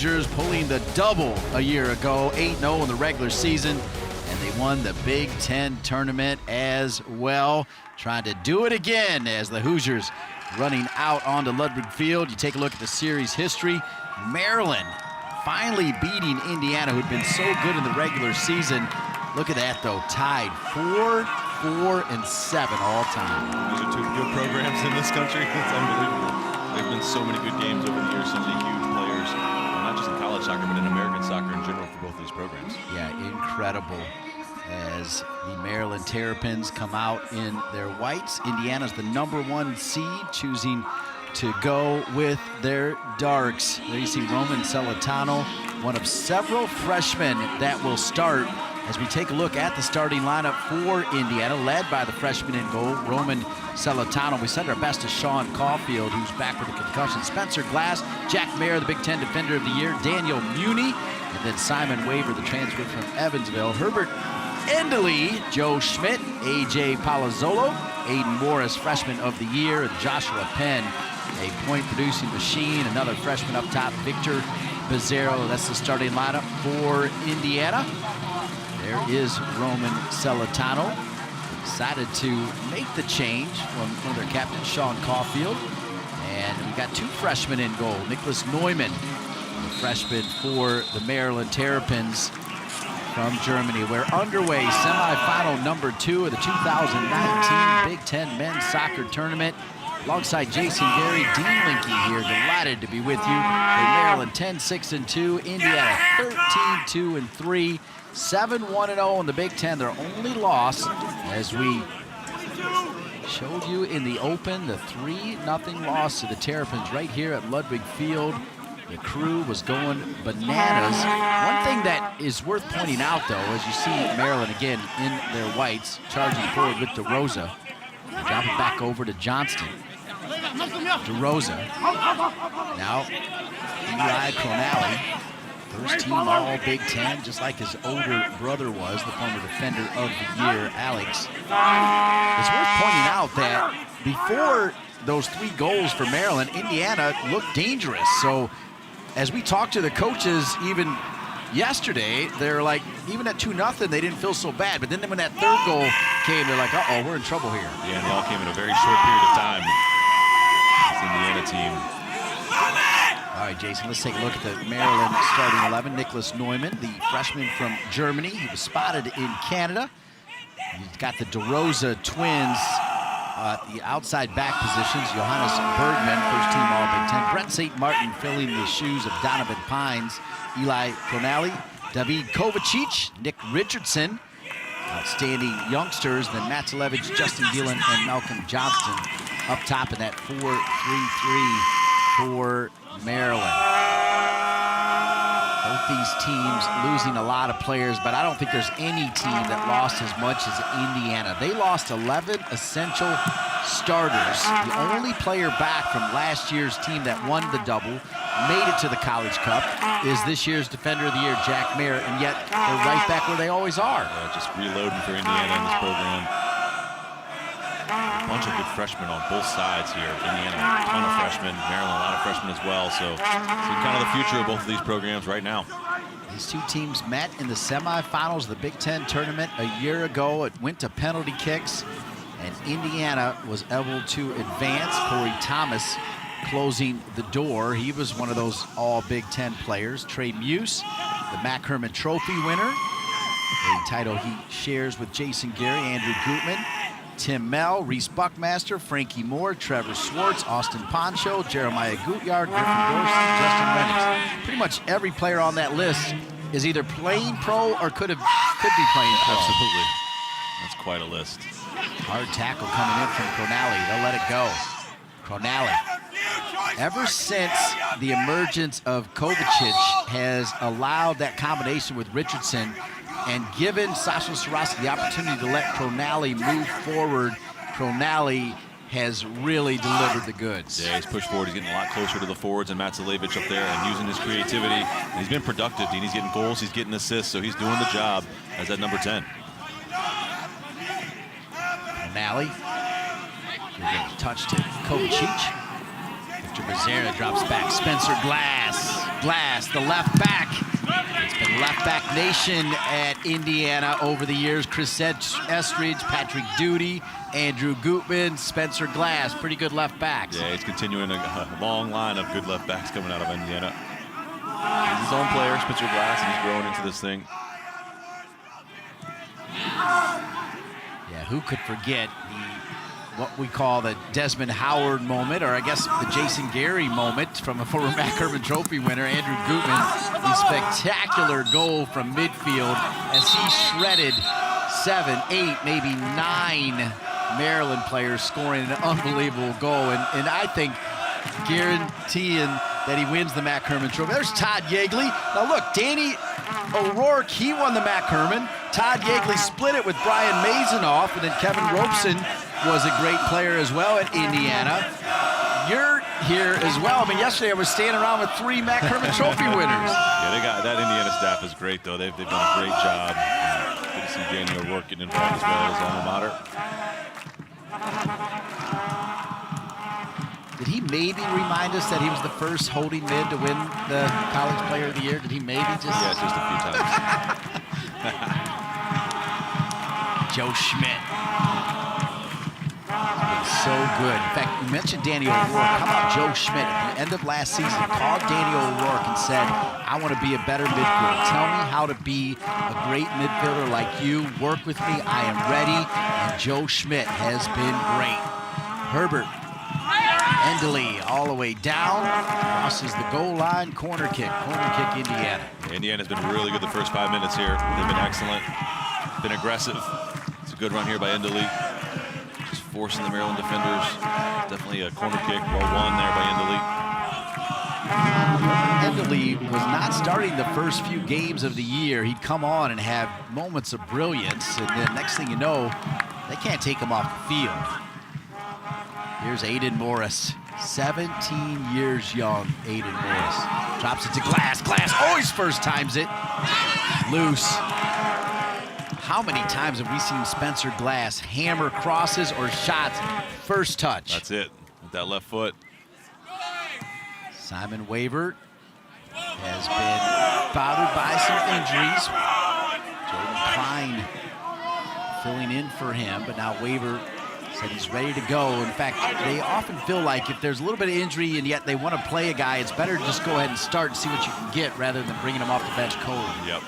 Hoosiers pulling the double a year ago, 8-0 in the regular season, and they won the Big Ten tournament as well. Trying to do it again as the Hoosiers running out onto Ludwig Field. You take a look at the series history. Maryland finally beating Indiana, who'd been so good in the regular season. Look at that, though, tied 4-4-7 all time. These are two good programs in this country. It's unbelievable. There have been so many good games over the years, so many huge players, not just in college soccer, but in American soccer in general for both of these programs. Yeah, incredible. As the Maryland Terrapins come out in their whites. Indiana's the #1 seed, choosing to go with their darks. There you see Roman Celentano, one of several freshmen that will start as we take a look at the starting lineup for Indiana, led by the freshman in goal, Roman Celentano. We send our best to Sean Caulfield, who's back with a concussion. Spencer Glass, Jack Mayer, the Big Ten Defender of the Year, Daniel Muni, and then Simon Waver, the transfer from Evansville. Herbert Endley, Joe Schmidt, A.J. Palazzolo, Aiden Morris, Freshman of the Year, and Joshua Penn, a point-producing machine. Another freshman up top, Victor Bizzaro. That's the starting lineup for Indiana. There is Roman Celentano. Decided to make the change from one of their captains, Sean Caulfield. And we got two freshmen in goal. Nicholas Neumann, the freshman for the Maryland Terrapins from Germany. We're underway, semifinal number 2 of the 2019 Big Ten Men's Soccer Tournament. Alongside Jason Gary, Dean Linke here, delighted to be with you. Maryland 10-6-2, Indiana 13-2-3, 7-1-0 in the Big Ten. Their only loss, as we showed you in the open, the 3-0 loss to the Terrapins right here at Ludwig Field. The crew was going bananas. One thing that is worth pointing out, though, as you see Maryland again in their whites, charging forward with DeRosa. They drop it back over to Johnston. DeRosa. Now, Eli Cronali, first team all Big Ten, just like his older brother was, the former Defender of the Year, Alex. It's worth pointing out that before those 3 goals for Maryland, Indiana looked dangerous. So as we talked to the coaches even yesterday, they're like, even at 2-0, they didn't feel so bad. But then when that third goal came, they're like, uh-oh, we're in trouble here. Yeah, and they all came in a very short period of time. This Indiana team. All right, Jason, let's take a look at the Maryland starting 11. Nicholas Neumann, the freshman from Germany. He was spotted in Canada. He's got the DeRosa twins, the outside back positions. Johannes Bergman, first team all Big Ten. Brent St. Martin filling the shoes of Donovan Pines. Eli Cronali, David Kovacic, Nick Richardson, outstanding youngsters. Then Matsalevich, Justin Gillen, and Malcolm Johnston up top in that 4-3-3 for Maryland. Both these teams losing a lot of players, but I don't think there's any team that lost as much as Indiana. They lost 11 essential starters. The only player back from last year's team that won the double, made it to the College Cup, is this year's Defender of the Year, Jack Mayer, and yet they're right back where they always are. Yeah, just reloading for Indiana in this program. A bunch of good freshmen on both sides here. Indiana, a ton of freshmen. Maryland, a lot of freshmen as well. So kind of the future of both of these programs right now. These two teams met in the semifinals of the Big Ten tournament a year ago. It went to penalty kicks, and Indiana was able to advance. Corey Thomas closing the door. He was one of those all Big Ten players. Trey Muse, the Mack Herman Trophy winner, a title he shares with Jason Gary, Andrew Gutman, Tim Mell, Reese Buckmaster, Frankie Moore, Trevor Swartz, Austin Poncho, Jeremiah Gutyard, Griffin Dorsey, Justin Rennick. Pretty much every player on that list is either playing pro or could be playing pro. Absolutely. That's quite a list. Hard tackle coming in from Cronali. They'll let it go. Cronali. Ever since the emergence of Kovacic has allowed that combination with Richardson and given Sasha Sarasi the opportunity to let Cronali move forward, Cronali has really delivered the goods. Yeah, he's pushed forward. He's getting a lot closer to the forwards and Matsalevich up there and using his creativity. And he's been productive, Dean. He's getting goals, he's getting assists, so he's doing the job as that number 10. Cronali. Touch to Kovacic. Victor Bizzaro drops back. Spencer Glass glass, the left back. It's been left back nation at Indiana over the years. Chris Estridge, Patrick Duty, Andrew Gutman, Spencer Glass. Pretty good left backs. Yeah, he's continuing a long line of good left backs coming out of Indiana. He's his own player, Spencer Glass, and he's growing into this thing. Yeah, who could forget what we call the Desmond Howard moment, or I guess the Jason Gary moment from a former Mac Herman Trophy winner, Andrew Gutman. The spectacular goal from midfield as he shredded 7, 8, maybe 9 Maryland players, scoring an unbelievable goal. And I think guaranteeing that he wins the Mac Herman Trophy. There's Todd Yeagley. Now look, Danny O'Rourke, he won the Mac Herman. Todd Yeagley split it with Brian Mazanoff, and then Kevin Robeson was a great player as well at Indiana. You're here as well. I mean, yesterday I was standing around with 3 Mac Herman Trophy winners. Yeah, they got that. Indiana staff is great, though. They've done a great job. Good to see Danny O'Rourke getting involved as well as alma mater. Did he maybe remind us that he was the first holding mid to win the College Player of the Year? Did he maybe just? Yeah, just a few times. Joe Schmidt. So good. In fact, you mentioned Danny O'Rourke. How about Joe Schmidt at the end of last season called Danny O'Rourke and said, I want to be a better midfielder. Tell me how to be a great midfielder like you. Work with me. I am ready. And Joe Schmidt has been great. Herbert Endley all the way down, crosses the goal line, corner kick, Indiana. Indiana's been really good the first 5 minutes here. They've been excellent, been aggressive. It's a good run here by Endley. Just forcing the Maryland defenders. Definitely a corner kick, well won there by Endley was not starting the first few games of the year. He'd come on and have moments of brilliance, and then next thing you know, they can't take him off the field. Here's Aiden Morris, 17 years young, Aiden Morris. Drops it to Glass. Glass always first times it. Loose. How many times have we seen Spencer Glass hammer crosses or shots first touch? That's it, with that left foot. Simon Wavert has been bothered by some injuries. Jordan Klein filling in for him, but now Wavert said he's ready to go. In fact, they often feel like if there's a little bit of injury and yet they want to play a guy, it's better to just go ahead and start and see what you can get rather than bringing him off the bench cold. Yep.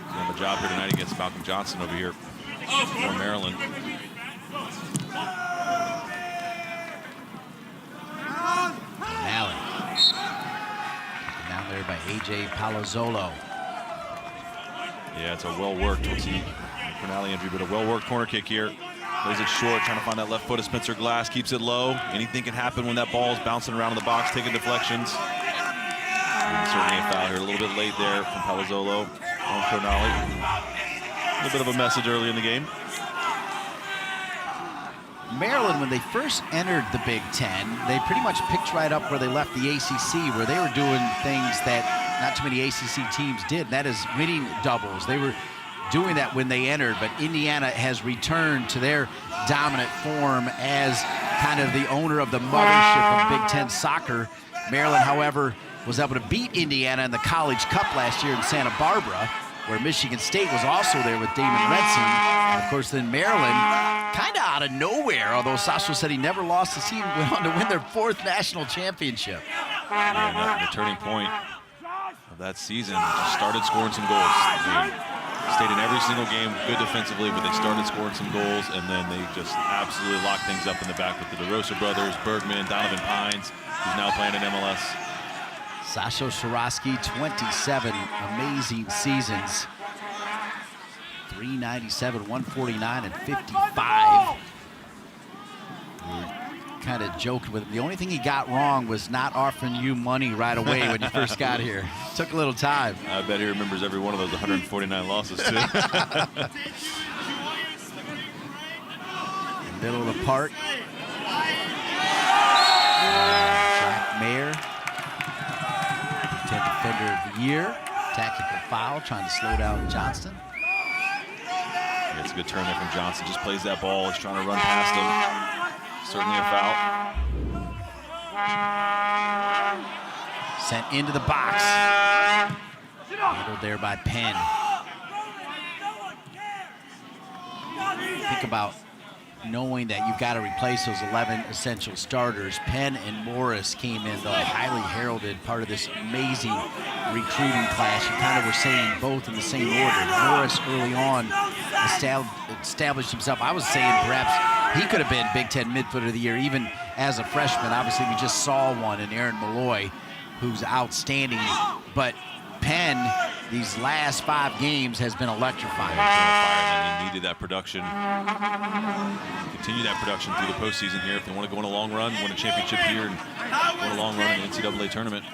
He's on the job here tonight against Malcolm Johnson over here for Maryland. Allen. Down there by A.J. Palazzolo. Yeah, it's a well-worked, what's he? Pernally injury, but a well-worked corner kick here. Plays it short, trying to find that left foot of Spencer Glass. Keeps it low. Anything can happen when that ball is bouncing around in the box, taking deflections. And certainly a foul here. A little bit late there from Palazzolo on Pernally. A little bit of a message early in the game. Maryland, when they first entered the Big Ten, they pretty much picked right up where they left the ACC, where they were doing things that not too many ACC teams did, and that is winning doubles. They were doing that when they entered, but Indiana has returned to their dominant form as kind of the owner of the mothership of Big Ten soccer. Maryland, however, was able to beat Indiana in the College Cup last year in Santa Barbara, where Michigan State was also there with Damon Redson. And of course, then Maryland, kind of out of nowhere, although Sasso said he never lost a season, went on to win their 4th national championship. Yeah, the turning point of that season, just started scoring some goals. They stayed in every single game, good defensively, but they started scoring some goals, and then they just absolutely locked things up in the back with the DeRosa brothers, Bergman, Donovan Pines, who's now playing in MLS. Sasho Swarovski, 27 amazing seasons. 397, 149, and 55. Kind of joked with him. The only thing he got wrong was not offering you money right away when you first got here. Took a little time. I bet he remembers every one of those 149 losses, too. Middle of the park. Jack Mayer, Big Ten Defender of the Year. Tactical foul, trying to slow down Johnston. Yeah, it's a good turn there from Johnson. Just plays that ball. He's trying to run past him. Certainly a foul. Sent into the box. Handled there by Penn. Think about knowing that you've got to replace those 11 essential starters. Penn and Morris came in, the highly heralded part of this amazing recruiting class. You kind of were saying both in the same order. Morris early on established himself. I was saying perhaps he could have been Big Ten Midfielder of the Year even as a freshman. Obviously, we just saw one in Aaron Malloy, who's outstanding. But Penn, these last 5 games, has been electrifying. He needed that production. Continue that production through the postseason here if they want to go on a long run, win a championship here, and go on a long run in the NCAA tournament.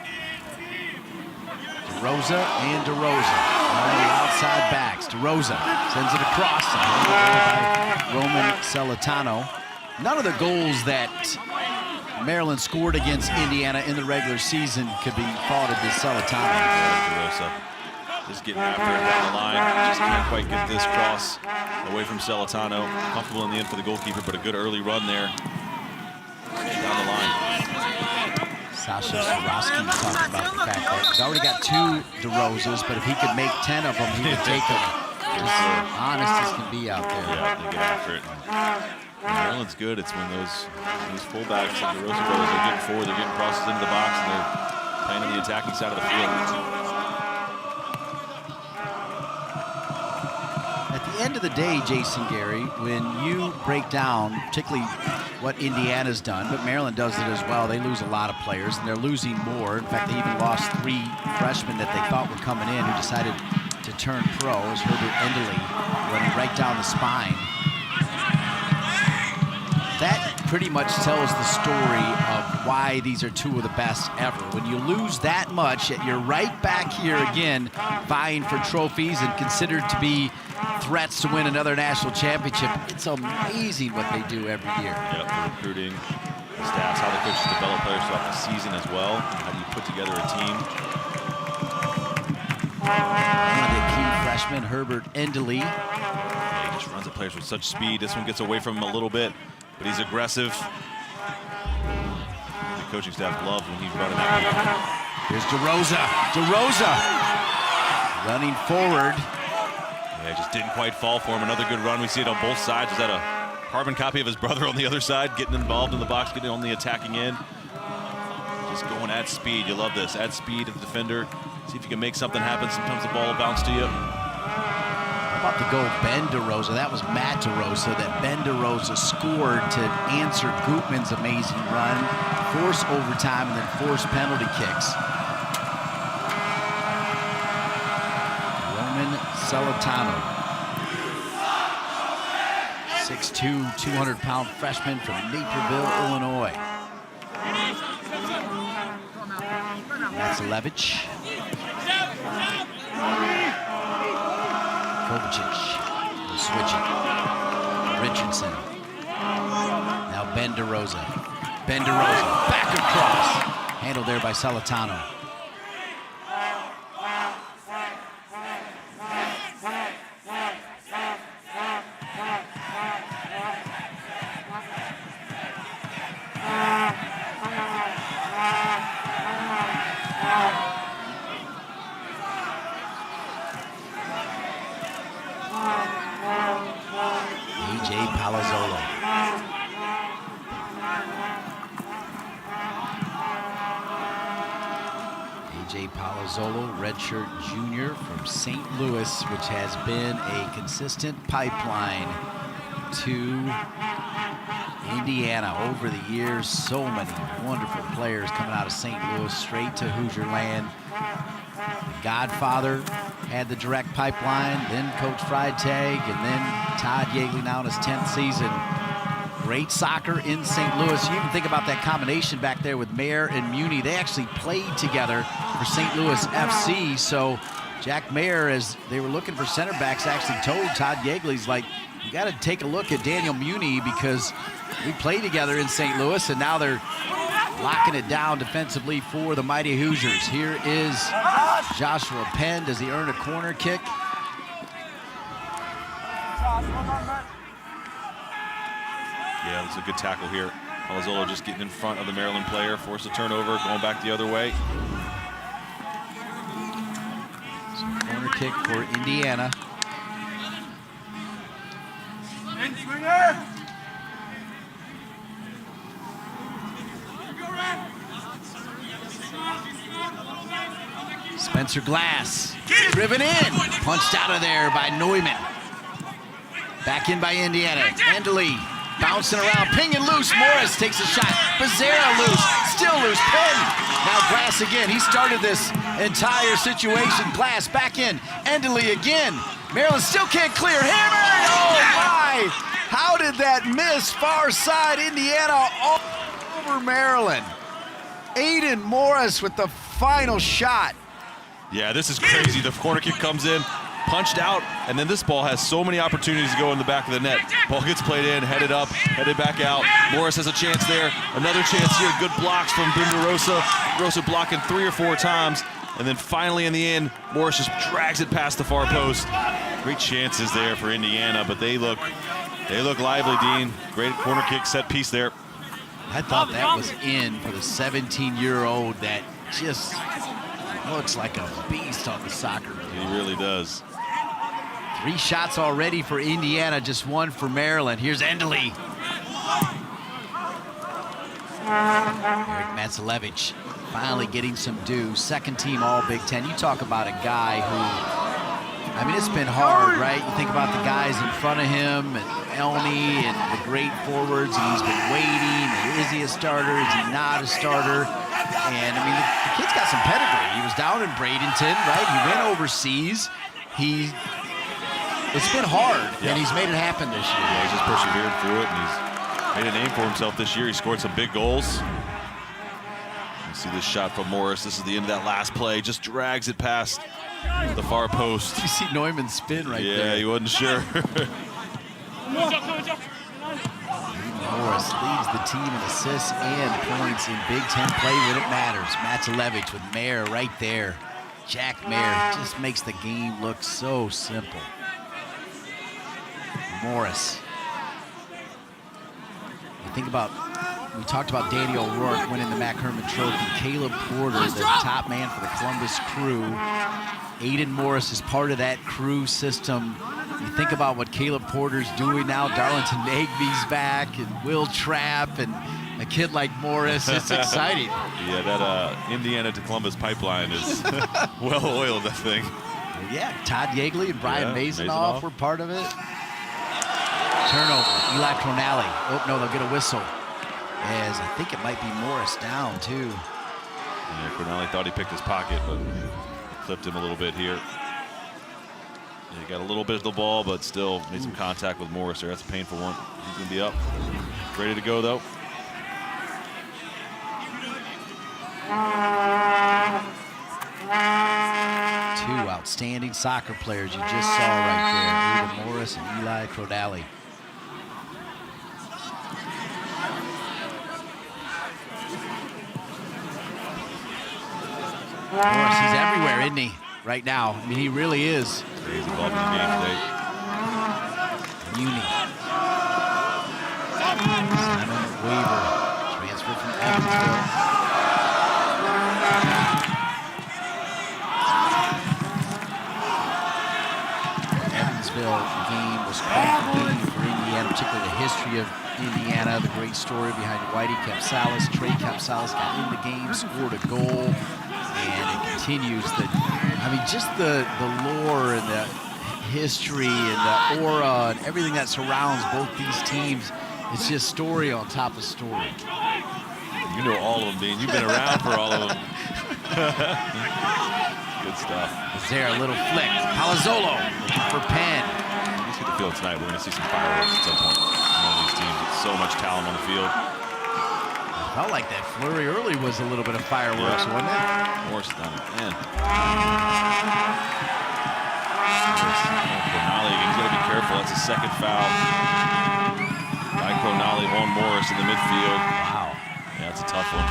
DeRosa and DeRosa on the outside backs. DeRosa sends it across. By Roman Celentano. None of the goals that Maryland scored against Indiana in the regular season could be faulted to Celentano. DeRosa just getting after it down the line. Just can't quite get this cross away from Celentano. Comfortable in the end for the goalkeeper, but a good early run there. Down the line. Sasha Sorosky talking about the fact that he's already got 2 DeRosas, but if he could make 10 of them, he would take them. Just honest as can be out there. Yeah, they get after it. Maryland's good. It's when these fullbacks and DeRosa brothers are getting forward, they're getting crosses into the box, and they're playing on the attacking side of the field. At the end of the day, Jason Gary, when you break down particularly what Indiana's done, but Maryland does it as well, they lose a lot of players, and they're losing more. In fact, they even lost 3 freshmen that they thought were coming in who decided to turn pro, as Herbert Endley running right down the spine. That pretty much tells the story of why these are 2 of the best ever. When you lose that much, yet you're right back here again vying for trophies and considered to be threats to win another national championship. It's amazing what they do every year. Yep, the recruiting, the stats, how the coaches develop players throughout the season as well. How do you put together a team? One of the key freshmen, Herbert Endley. Yeah, he just runs at players with such speed. This one gets away from him a little bit, but he's aggressive. The coaching staff loves when he's running that. Here's DeRosa. DeRosa running forward. Yeah, just didn't quite fall for him. Another good run. We see it on both sides. Is that a carbon copy of his brother on the other side, getting involved in the box, getting on the attacking end. Just going at speed. You love this. Add speed to the defender. See if you can make something happen. Sometimes the ball will bounce to you. How about the goal, Ben DeRosa? That was Matt DeRosa that Ben DeRosa scored to answer Gutman's amazing run, force overtime, and then force penalty kicks. Roman Celentano, 6'2", 200-pound freshman from Naperville, Illinois. That's Levich. Kovacic will switch it. Richardson. Now Ben DeRosa. Ben DeRosa back across. Handled there by Celentano. Redshirt junior from St. Louis, which has been a consistent pipeline to Indiana over the years. So many wonderful players coming out of St. Louis straight to Hoosier land. The Godfather had the direct pipeline, then Coach Freitag, and then Todd Yeagley now in his 10th season. Great soccer in St. Louis. You even think about that combination back there with Mayer and Muni. They actually played together for St. Louis FC. So Jack Mayer, as they were looking for center backs, actually told Todd Yeagley's like, you got to take a look at Daniel Muni because we played together in St. Louis, and now they're locking it down defensively for the mighty Hoosiers. Here is Joshua Penn. Does he earn a corner kick? Yeah, that's a good tackle here. Palazzolo just getting in front of the Maryland player, forced a turnover, going back the other way. So corner kick for Indiana. Spencer Glass, driven in, punched out of there by Neumann. Back in by Indiana. Endley bouncing around, pinging loose. Morris takes a shot. Becerra loose, still loose. Penn. Now Glass again. He started this entire situation. Glass back in. Endley again. Maryland still can't clear. Hammered! Oh my! How did that miss? Far side Indiana all over Maryland. Aiden Morris with the final shot. Yeah, this is crazy. The corner kick comes in, punched out, and then this ball has so many opportunities to go in the back of the net. Ball gets played in, headed up, headed back out. Morris has a chance there. Another chance here. Good blocks from Rosa. Rosa blocking 3 or 4 times. And then finally in the end, Morris just drags it past the far post. Great chances there for Indiana, but they look lively, Dean. Great corner kick, set piece there. I thought that was in for the 17-year-old that just looks like a beast on the soccer field. He really does. 3 shots already for Indiana, just 1 for Maryland. Here's Endley. Eric Matsalevich finally getting some due. 2nd team All Big Ten. You talk about a guy who, I mean, it's been hard, right? You think about the guys in front of him and Elney and the great forwards, and he's been waiting. Is he a starter? Is he not a starter? And I mean, the kid's got some pedigree. He was down in Bradenton, right? He went overseas. It's been hard, and he's made it happen this year. Yeah, he's just persevered through it, and he's made a name for himself this year. He scored some big goals. You see this shot from Morris. This is the end of that last play. Just drags it past the far post. You see Neumann spin right there. Yeah, he wasn't sure. Morris leads the team in assists and points in Big Ten play when it matters. Matsalevich with Mayer right there. Jack Mayer just makes the game look so simple. Morris. You think about, we talked about Danny O'Rourke winning the Mac Herman Trophy. Caleb Porter, the top man for the Columbus Crew. Aiden Morris is part of that Crew system. You think about what Caleb Porter's doing now. Darlington Nagby's back, and Will Trapp, and a kid like Morris. It's exciting. Yeah, that Indiana to Columbus pipeline is well-oiled, I think. Yeah, Todd Yeagley and Brian Mazonoff were part of it. Turnover, Eli Cronali. Oh, no, they'll get a whistle. As I think it might be Morris down, too. Yeah, Cronali thought he picked his pocket, but clipped him a little bit here. Yeah, he got a little bit of the ball, but still made some contact with Morris there. That's a painful one. He's going to be up. Ready to go, though. Two outstanding soccer players you just saw right there. Aiden Morris and Eli Cronali. Morris, he's everywhere, isn't he? Right now. I mean, he really is. Crazy ball in the game today. Muni. Simon Weaver. Transfer from Evansville. Evansville game was quite the game for Indiana, particularly the history of Indiana, the great story behind Whitey Capsalis. Trey Capsalis got in the game, scored a goal. And it continues just the lore and the history and the aura and everything that surrounds both these teams. It's just story on top of story. You know all of them, Dean. You've been around for all of them. Good stuff. Is there a little flick? Palazzolo looking for Penn. Let's get the field tonight. We're going to see some fireworks at some point. One of these teams with so much talent on the field. Felt like that flurry early was a little bit of fireworks, wasn't it? Morris down again. Cronali again. He's got to be careful. That's a second foul by Cronali on Morris in the midfield. Wow. Yeah, that's a tough one.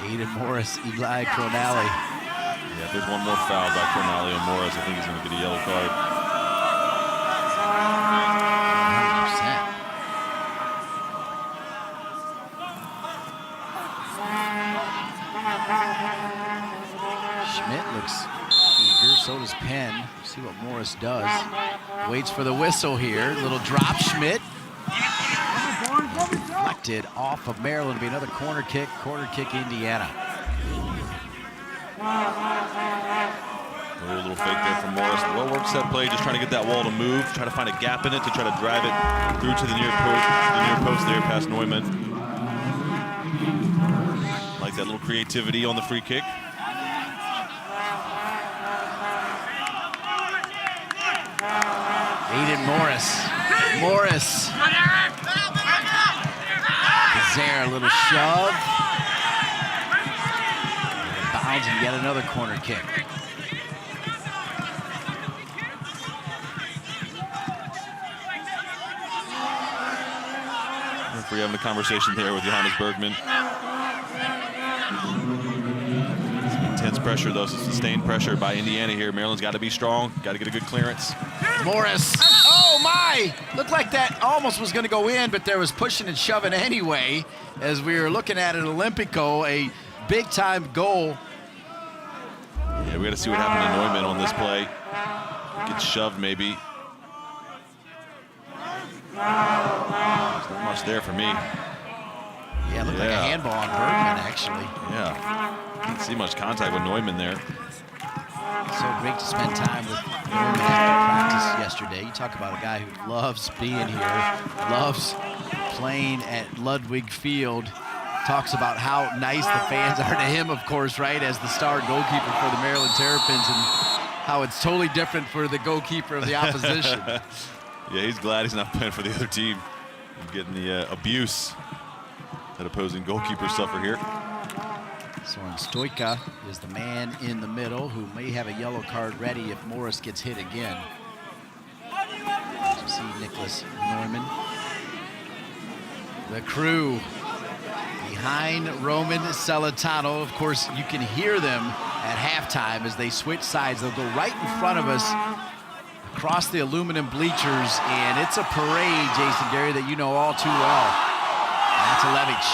Aiden Morris, Eli Cronali. Yeah, if there's one more foul by Cronali on Morris, I think he's going to get a yellow card. 100%. Schmidt looks eager, so does Penn. See what Morris does. Waits for the whistle here. Little drop, Schmidt. Deflected off of Maryland. Be another corner kick, Indiana. A little fake there from Morris. Well-worked set play, just trying to get that wall to move, try to find a gap in it to try to drive it through to the near post there past Neumann. Like that little creativity on the free kick. Aiden Morris. There, a little shove. Bounds and yet another corner kick. We're having a conversation there with Johannes Bergman. Some intense pressure, though, some sustained pressure by Indiana here. Maryland's got to be strong, got to get a good clearance. Morris, oh my! Looked like that almost was going to go in, but there was pushing and shoving anyway. As we were looking at an Olympico, a big-time goal. Yeah, we got to see what happened to Neumann on this play. Gets shoved, maybe. There's not much there for me. Yeah, it looked like a handball on Bergman, actually. Yeah, didn't see much contact with Neumann there. So great to spend time with Neumann after practice yesterday. You talk about a guy who loves being here, loves playing at Ludwig Field. Talks about how nice the fans are to him, of course, right, as the star goalkeeper for the Maryland Terrapins, and how it's totally different for the goalkeeper of the opposition. Yeah, he's glad he's not playing for the other team. Getting the abuse that opposing goalkeepers suffer here. Soren Stoika is the man in the middle who may have a yellow card ready if Morris gets hit again. You see Nicholas Neumann. The crew behind Roman Celentano. Of course, you can hear them at halftime as they switch sides. They'll go right in front of us across the aluminum bleachers, and it's a parade, Jason Gary, that you know all too well. Matzalevich.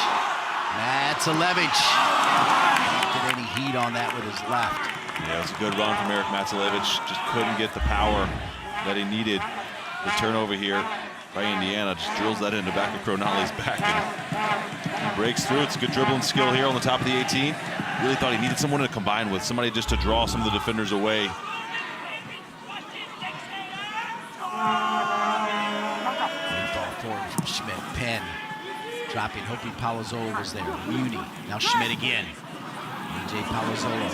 Can't get any heat on that with his left. Yeah, it was a good run from Eric Matzalevich. Just couldn't get the power that he needed. The turnover here by Indiana just drills that into back of Cronali's back and breaks through. It's a good dribbling skill here on the top of the 18. Really thought he needed someone to combine with, somebody just to draw some of the defenders away. Ball forward from Schmidt. Penn dropping, hoping Palazzolo was there. Muni. Now Schmidt again. A.J. Palazzolo.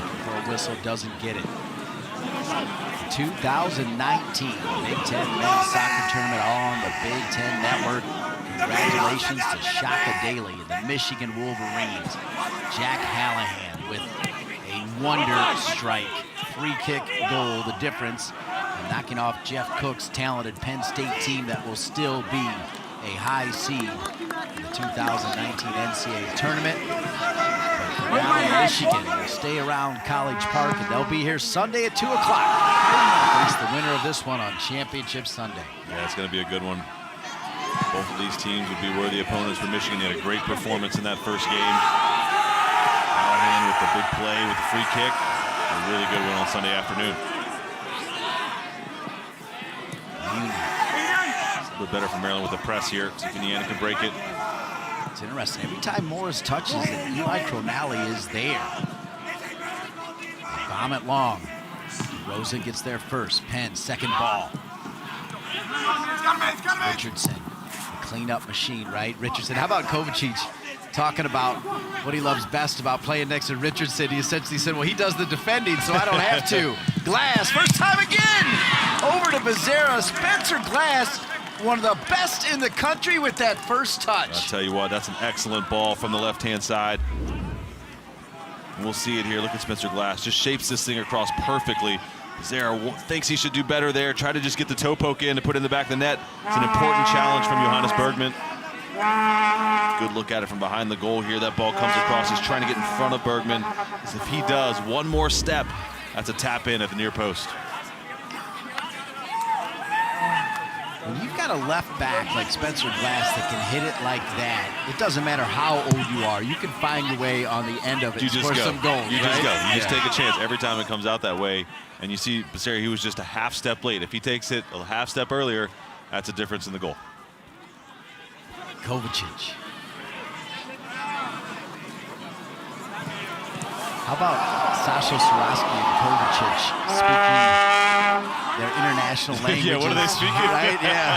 Looking for a whistle, doesn't get it. 2019 Big Ten Men's Soccer Tournament on the Big Ten Network. Congratulations to Shaka Daly and the Michigan Wolverines. Jack Hallahan with a wonder strike. Free kick goal, the difference. And knocking off Jeff Cook's talented Penn State team that will still be a high seed in the 2019 NCAA tournament. But now Michigan will stay around College Park, and they'll be here Sunday at 2 o'clock. Face the winner of this one on Championship Sunday. Yeah, it's going to be a good one. Both of these teams would be worthy opponents for Michigan. They had a great performance in that first game. Hallahan with the big play with the free kick. A really good one on Sunday afternoon. It's a little better for Maryland with the press here. See if Indiana can break it. It's interesting. Every time Morris touches it, Eli Cronali is there. They bomb it long. Rosa gets there first. Penn, second ball. Richardson, the cleanup machine, right? Richardson, how about Kovacic talking about what he loves best about playing next to Richardson? He essentially said, well, he does the defending, so I don't have to. Glass, first time again! Over to Becerra. Spencer Glass, one of the best in the country with that first touch. I'll tell you what, that's an excellent ball from the left-hand side. And we'll see it here. Look at Spencer Glass. Just shapes this thing across perfectly. Becerra thinks he should do better there. Try to just get the toe poke in to put in the back of the net. It's an important challenge from Johannes Bergman. Good look at it from behind the goal here. That ball comes across. He's trying to get in front of Bergman. As if he does one more step, that's a tap in at the near post. When you've got a left back like Spencer Glass that can hit it like that, it doesn't matter how old you are. You can find your way on the end of it and score some goals. You right? just go. You just take a chance every time it comes out that way. And you see Becerra, he was just a half step late. If he takes it a half step earlier, that's a difference in the goal. Kovacic. How about Sasha Swarovski and Kovacic speaking their international languages? Yeah, what are they speaking? Right, yeah.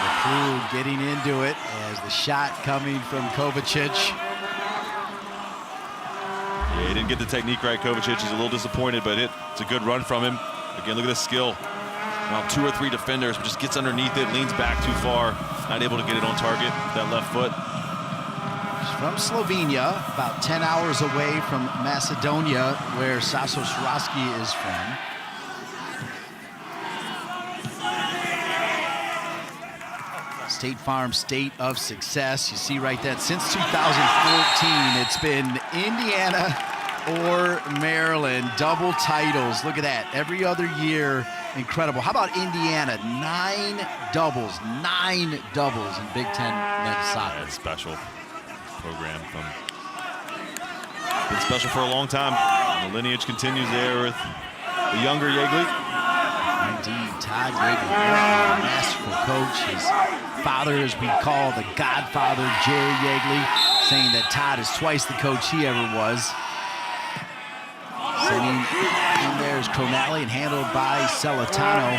The crew getting into it as the shot coming from Kovacic. Yeah, he didn't get the technique right, Kovacic. He's a little disappointed, but it's a good run from him. Again, look at this skill. Now 2 or 3 defenders, but just gets underneath it, leans back too far, not able to get it on target with that left foot. From Slovenia, about 10 hours away from Macedonia, where Sasha Swarovski is from. State Farm State of Success. You see right that since 2014, it's been Indiana or Maryland, double titles. Look at that, every other year, incredible. How about Indiana? 9 doubles in Big Ten men's soccer. That's special program. Been special for a long time. And the lineage continues there with the younger Yeagley. Indeed, Todd Yeagley, a masterful coach. His father, as we call the Godfather, Jerry Yeagley, saying that Todd is twice the coach he ever was. Sitting in there is Cronali and handled by Celentano.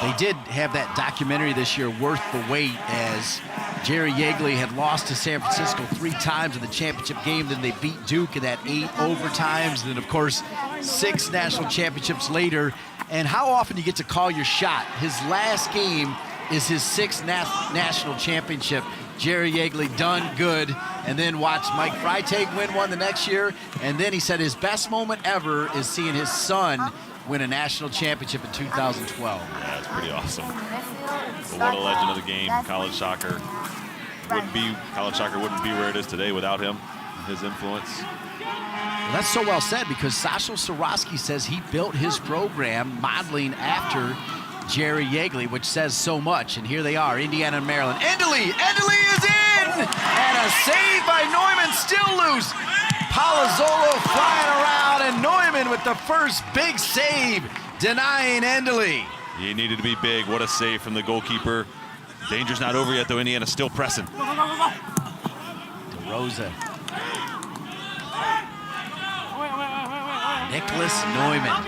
They did have that documentary this year, Worth the Wait, as Jerry Yeagley had lost to San Francisco 3 times in the championship game. Then they beat Duke in that 8 overtimes. And then, of course, 6 national championships later. And how often you get to call your shot. His last game is his 6th national championship. Jerry Yeagley done good. And then watch Mike Freitag win one the next year. And then he said his best moment ever is seeing his son win a national championship in 2012. Yeah, that's pretty awesome. But what a legend of the game. College soccer wouldn't be where it is today without him and his influence. Well, that's so well said, because Sasha Swarovski says he built his program modeling after Jerry Yeagley, which says so much. And here they are, Indiana and Maryland. Endley is in! And a save by Neumann, still loose. Palazzolo flying around, and Neumann with the first big save, denying Endley. He needed to be big. What a save from the goalkeeper. Danger's not over yet, though. Indiana's still pressing. DeRosa. Nicholas Neumann.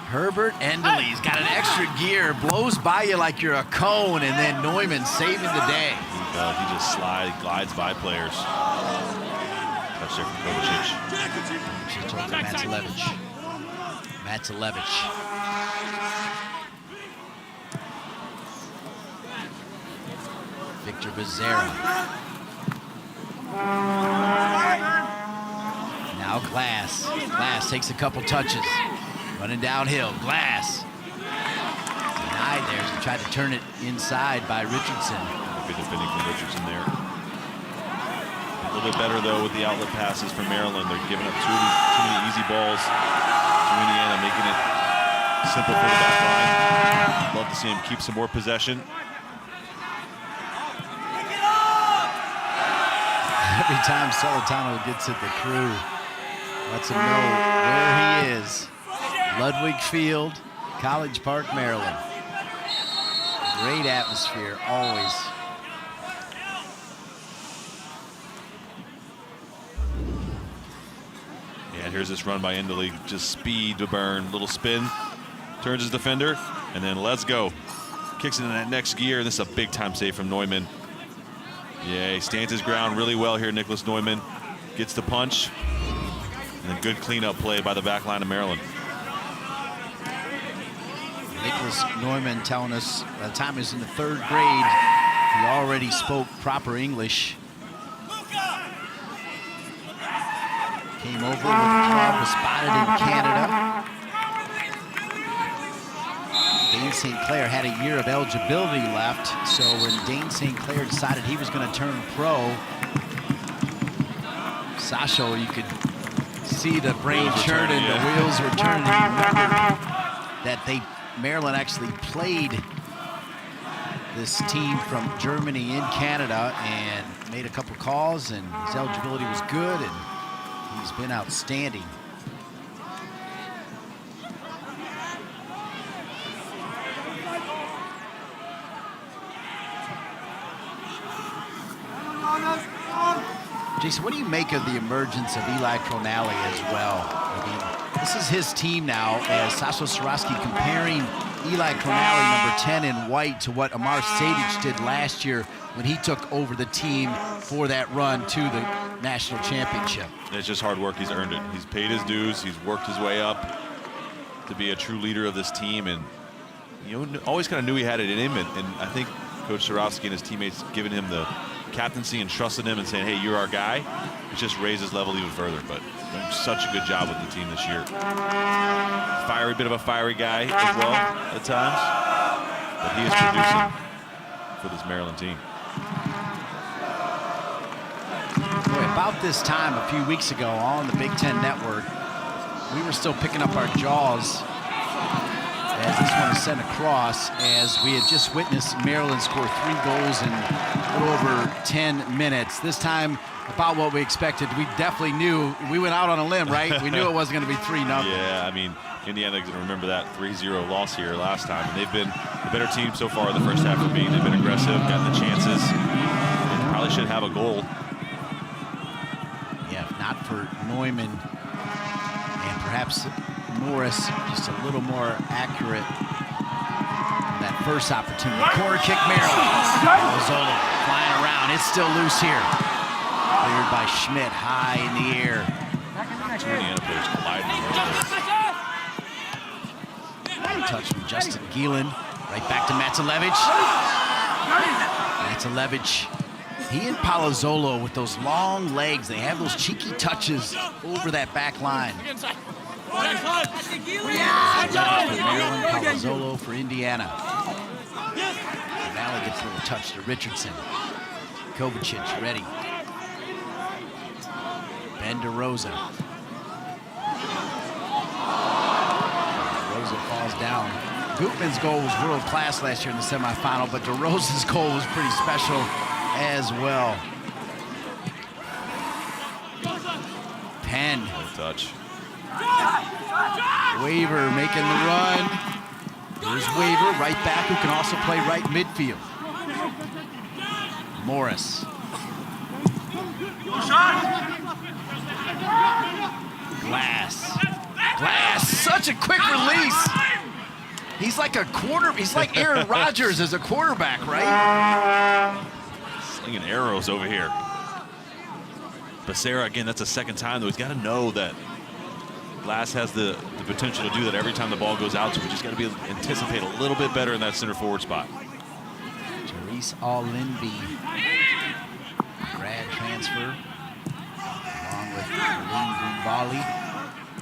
Herbert Endley's got an extra gear, blows by you like you're a cone, and then Neumann saving the day. He just glides by players. Touch there from Kovacic. Matulevich. Victor Becerra. Now Glass. Glass takes a couple touches. Running downhill. Glass. Denied there as he tried to turn it inside by Richardson. Good defending from Richardson there. A little bit better, though, with the outlet passes for Maryland. They're giving up too many easy balls to Indiana, making it simple for the back line. Love to see him keep some more possession. Every time Celentano gets at the crew, lets him know where he is. Ludwig Field, College Park, Maryland. Great atmosphere, always. Yeah, and here's this run by Endley. Just speed to burn, little spin. Turns his defender, and then let's go. Kicks it in that next gear, and this is a big-time save from Neumann. Yeah, he stands his ground really well here, Nicholas Neumann. Gets the punch, and a good cleanup play by the back line of Maryland. Nicholas Neumann telling us by the time he was in the 3rd grade, he already spoke proper English. Came over with the club, was spotted in Canada. Dane St. Clair had a year of eligibility left, so when Dane St. Clair decided he was going to turn pro, Sasha, you could see the brain churning, the wheels were turning. He remembered that they Maryland actually played this team from Germany in Canada and made a couple calls, and his eligibility was good, and he's been outstanding. Jason, what do you make of the emergence of Eli Cronally as well? I mean, this is his team now, as Sasho Swarovski comparing Eli Cronally, number 10 in white, to what Amar Sadic did last year when he took over the team for that run to the national championship. It's just hard work. He's earned it. He's paid his dues. He's worked his way up to be a true leader of this team, and always kind of knew he had it in him. And I think Coach Swarovski and his teammates giving him the captaincy and trusting him and saying, hey, you're our guy, it just raised his level even further. But done such a good job with the team this year. Bit of a fiery guy as well at times, but he is producing for this Maryland team. Boy, about this time a few weeks ago on the Big Ten Network, we were still picking up our jaws as this one is sent across, as we had just witnessed Maryland score 3 goals in a little over 10 minutes. This time, about what we expected. We definitely knew. We went out on a limb, right? We knew it wasn't going to be 3-0. Yeah, I mean, Indiana going to remember that 3-0 loss here last time. And they've been the better team so far in the first half of the game. They've been aggressive, gotten the chances. They probably should have a goal. Yeah, if not for Neumann and perhaps Morris, just a little more accurate in that first opportunity. Corner kick, Maryland. Zola flying around. It's still loose here. Cleared by Schmidt, high in the air. Two Indiana players colliding over there. Touch from Justin Gielen. Right back to Matsalevich. Matsalevich. He and Palazzolo with those long legs. They have those cheeky touches over that back line. For Maryland, Palazzolo for Indiana. Valley gets a little touch to Richardson. Kovacic ready. Ben DeRosa. DeRosa falls down. Gutman's goal was world class last year in the semifinal, but DeRosa's goal was pretty special as well. Penn. No touch. Waver making the run. Here's Waver, right back, who can also play right midfield. Morris. Glass, such a quick release. He's like he's like Aaron Rodgers as a quarterback, right? Slinging arrows over here. Becerra, again, that's the second time, though. He's got to know that Glass has the potential to do that every time the ball goes out, so we just got to anticipate a little bit better in that center forward spot. Therese All-Linby, grad transfer, along with Lynn Gumbali,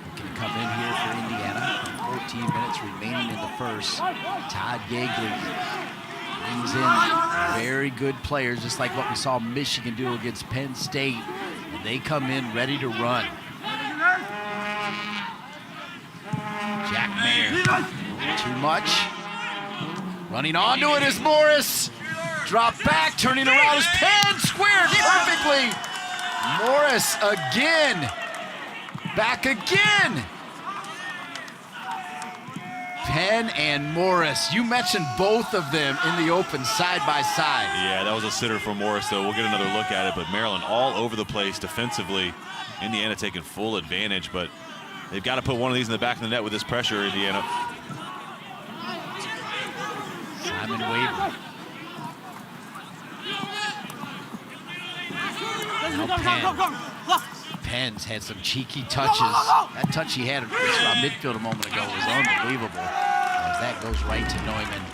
who can come in here for Indiana. 14 minutes remaining in the first. Todd Yeagley brings in very good players, just like what we saw Michigan do against Penn State. And they come in ready to run. Jack Mayer, too much. Running onto it is Morris. Drop back, turning around is Penn, squared perfectly. Morris again. Back again. Penn and Morris, you mentioned both of them in the open side by side. Yeah, that was a sitter for Morris, though. We'll get another look at it, but Maryland all over the place defensively. Indiana taking full advantage, but they've got to put one of these in the back of the net with this pressure, Indiana. Simon Waver. Now Penn. Penn's had some cheeky touches. That touch he had around midfield a moment ago was unbelievable, as that goes right to Neumann.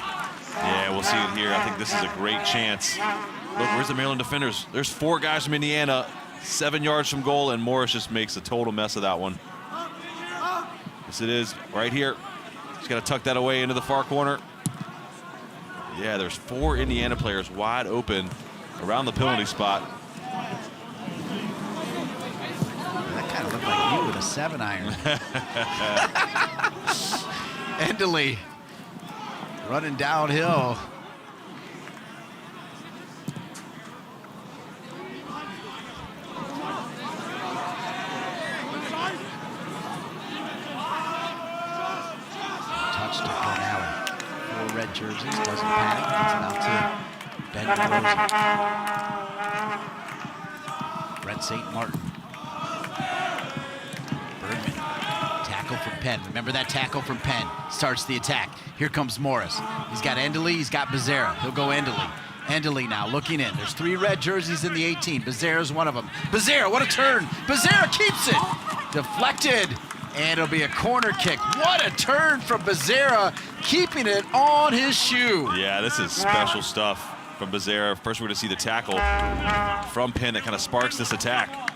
Yeah, we'll see it here. I think this is a great chance. Look, where's the Maryland defenders? There's 4 guys from Indiana, 7 yards from goal, and Morris just makes a total mess of that one. Yes, it is right here. Just got to tuck that away into the far corner. Yeah, there's 4 Indiana players wide open around the penalty spot. That kind of looked like you with a 7-iron. Endley running downhill. Touch to Cornell. 4 red jerseys, doesn't panic, gets it out to Ben DeRosa. Brett St. Martin. Bergman, tackle from Penn. Remember that tackle from Penn, starts the attack. Here comes Morris. He's got Endley, he's got Becerra. He'll go Endley. Endley now looking in. There's 3 red jerseys in the 18. Becerra's one of them. Becerra, what a turn. Becerra keeps it. Deflected. And it'll be a corner kick. What a turn from Becerra, keeping it on his shoe. Yeah, this is special stuff from Becerra. First, we're going to see the tackle from Penn that kind of sparks this attack.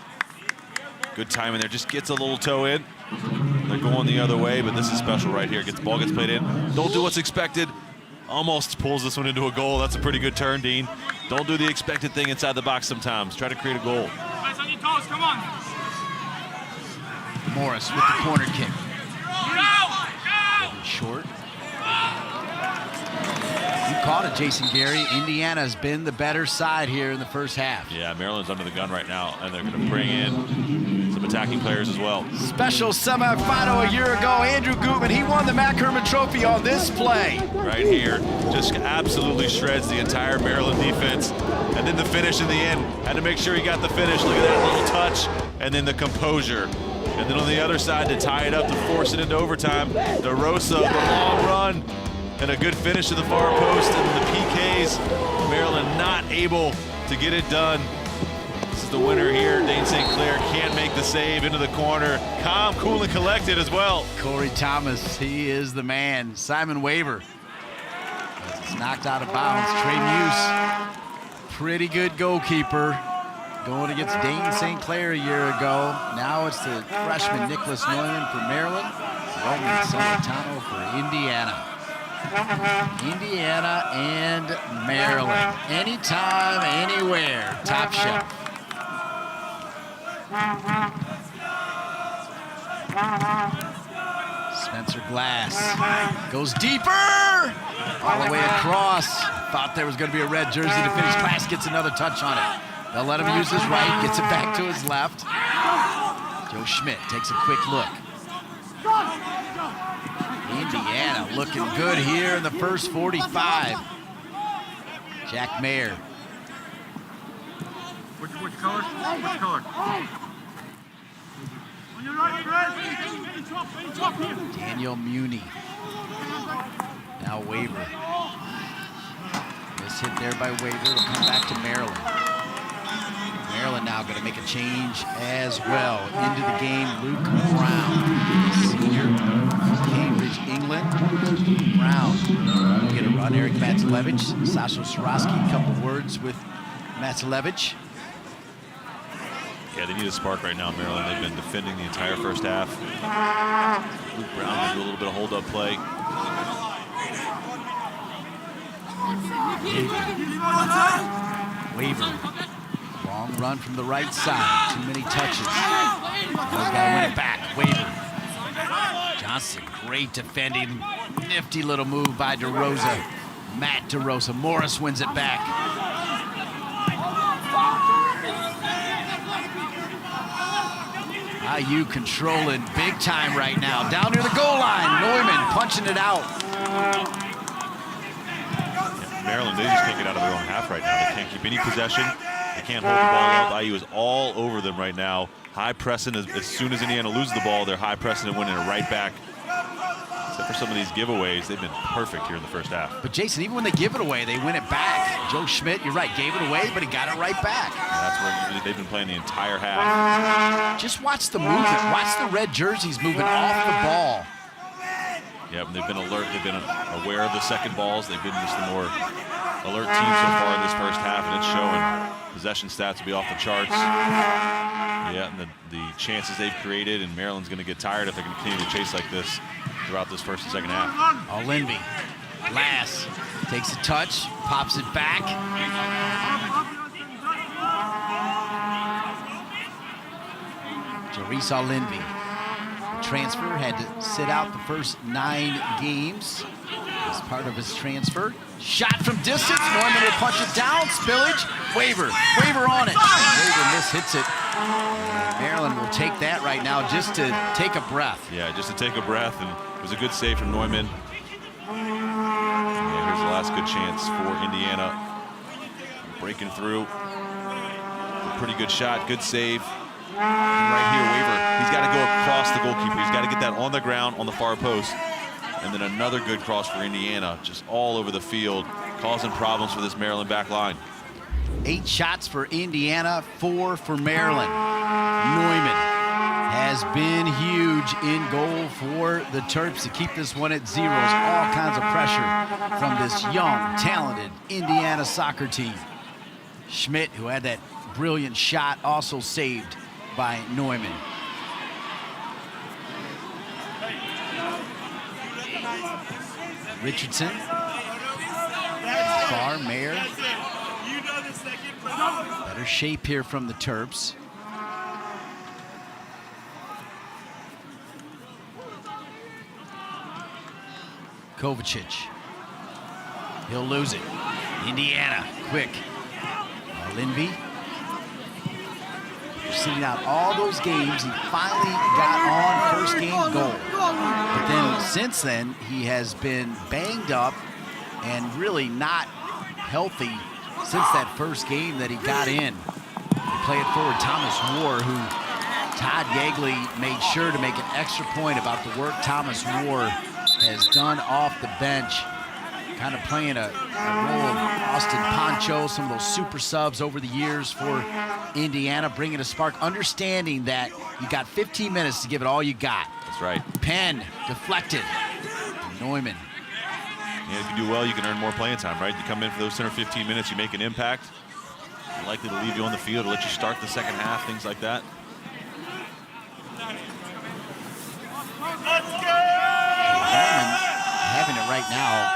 Good timing there, just gets a little toe in. They're going the other way, but this is special right here. Ball gets played in. Don't do what's expected. Almost pulls this one into a goal. That's a pretty good turn, Dean. Don't do the expected thing inside the box sometimes. Try to create a goal. Guys on your toes, come on. Morris with the corner kick. Short. You caught it, Jason Gary. Indiana has been the better side here in the first half. Yeah, Maryland's under the gun right now, and they're going to bring in some attacking players as well. Special semifinal a year ago, Andrew Gutman, he won the Mac Herman Trophy on this play. Right here, just absolutely shreds the entire Maryland defense. And then the finish in the end, had to make sure he got the finish. Look at that little touch, and then the composure. And then on the other side to tie it up, to force it into overtime, DeRosa, the long run, and a good finish to the far post, and the PKs. Maryland not able to get it done. This is the winner here. Dane St. Clair can't make the save into the corner. Calm, cool, and collected as well. Corey Thomas, he is the man. Simon Waver, as it's knocked out of bounds. Trey Muse, pretty good goalkeeper. Going against Dane St. Clair a year ago. Now it's the freshman Nicholas Neumann for Maryland. Roman Celentano for Indiana. Indiana and Maryland. Anytime, anywhere. Top shelf. Spencer Glass goes deeper. All the way across. Thought there was going to be a red jersey to finish. Glass gets another touch on it. They'll let him use his right, gets it back to his left. Joe Schmidt takes a quick look. Indiana looking good here in the first 45. Jack Mayer. Which color? Which color? On your right, Daniel Muni. Now Waver. This hit there by Waver. It'll come back to Maryland. Maryland now going to make a change as well. Into the game, Luke Brown, senior, Cambridge, England. Brown will get a run. Eric Matulevich, Sasha Soroski, a couple words with Matulevich. Yeah, they need a spark right now, Maryland. They've been defending the entire first half. Luke Brown will do a little bit of hold-up play. Waver. Long run from the right side. Too many touches. Now he's got to win it back. Waver. Johnson, great defending. Nifty little move by DeRosa. Matt DeRosa. Morris wins it back. IU controlling big time right now. Down near the goal line. Neumann punching it out. Yeah, Maryland, they just can't get out of their own half right now. They can't keep any possession. They can't hold the ball up. IU is all over them right now. High pressing. As soon as Indiana loses the ball, they're high pressing and winning it right back. Except for some of these giveaways, they've been perfect here in the first half. But Jason, even when they give it away, they win it back. Joe Schmidt, you're right, gave it away, but he got it right back. And that's where they've been playing the entire half. Just watch the movement. Watch the red jerseys moving off the ball. Yeah, they've been alert. They've been aware of the second balls. They've been just the more alert team so far in this first half, and it's showing. Possession stats will be off the charts. Yeah, and the chances they've created, and Maryland's going to get tired if they're going to continue to chase like this throughout this first and second half. Olenby. Glass takes a touch, pops it back. Jarice Olenby. The transfer had to sit out the first 9 games. as part of his transfer. Shot from distance. Neumann will punch it down. Spillage. Waiver on it. Waiver hits it. Maryland will take that right now just to take a breath. Yeah, just to take a breath, and it was a good save from Neumann. Yeah, here's the last good chance for Indiana. Breaking through. A pretty good shot, good save. And right here, Waiver, he's got to go across the goalkeeper. He's got to get that on the ground on the far post. And then another good cross for Indiana, just all over the field, causing problems for this Maryland back line. 8 shots for Indiana, 4 for Maryland. Neumann has been huge in goal for the Terps to keep this one at zeros. All kinds of pressure from this young, talented Indiana soccer team. Schmidt, who had that brilliant shot, also saved by Neumann. Richardson. Far, Mayer. Better shape here from the Terps. Kovacic. He'll lose it. Indiana, quick. Linby. Sitting out all those games. He finally got on first game goal. But then since then, he has been banged up and really not healthy since that first game that he got in. They play it forward Thomas War, who Todd Yeagley made sure to make an extra point about the work Thomas War has done off the bench, kind of playing a role of Austin Poncho, some of those super subs over the years for Indiana, bringing a spark, understanding that you got 15 minutes to give it all you got. That's right. Penn deflected. Neumann. Yeah, if you do well, you can earn more playing time, right? You come in for those 10 or 15 minutes, you make an impact. They're likely to leave you on the field, to let you start the second half, things like that. Neumann having it right now.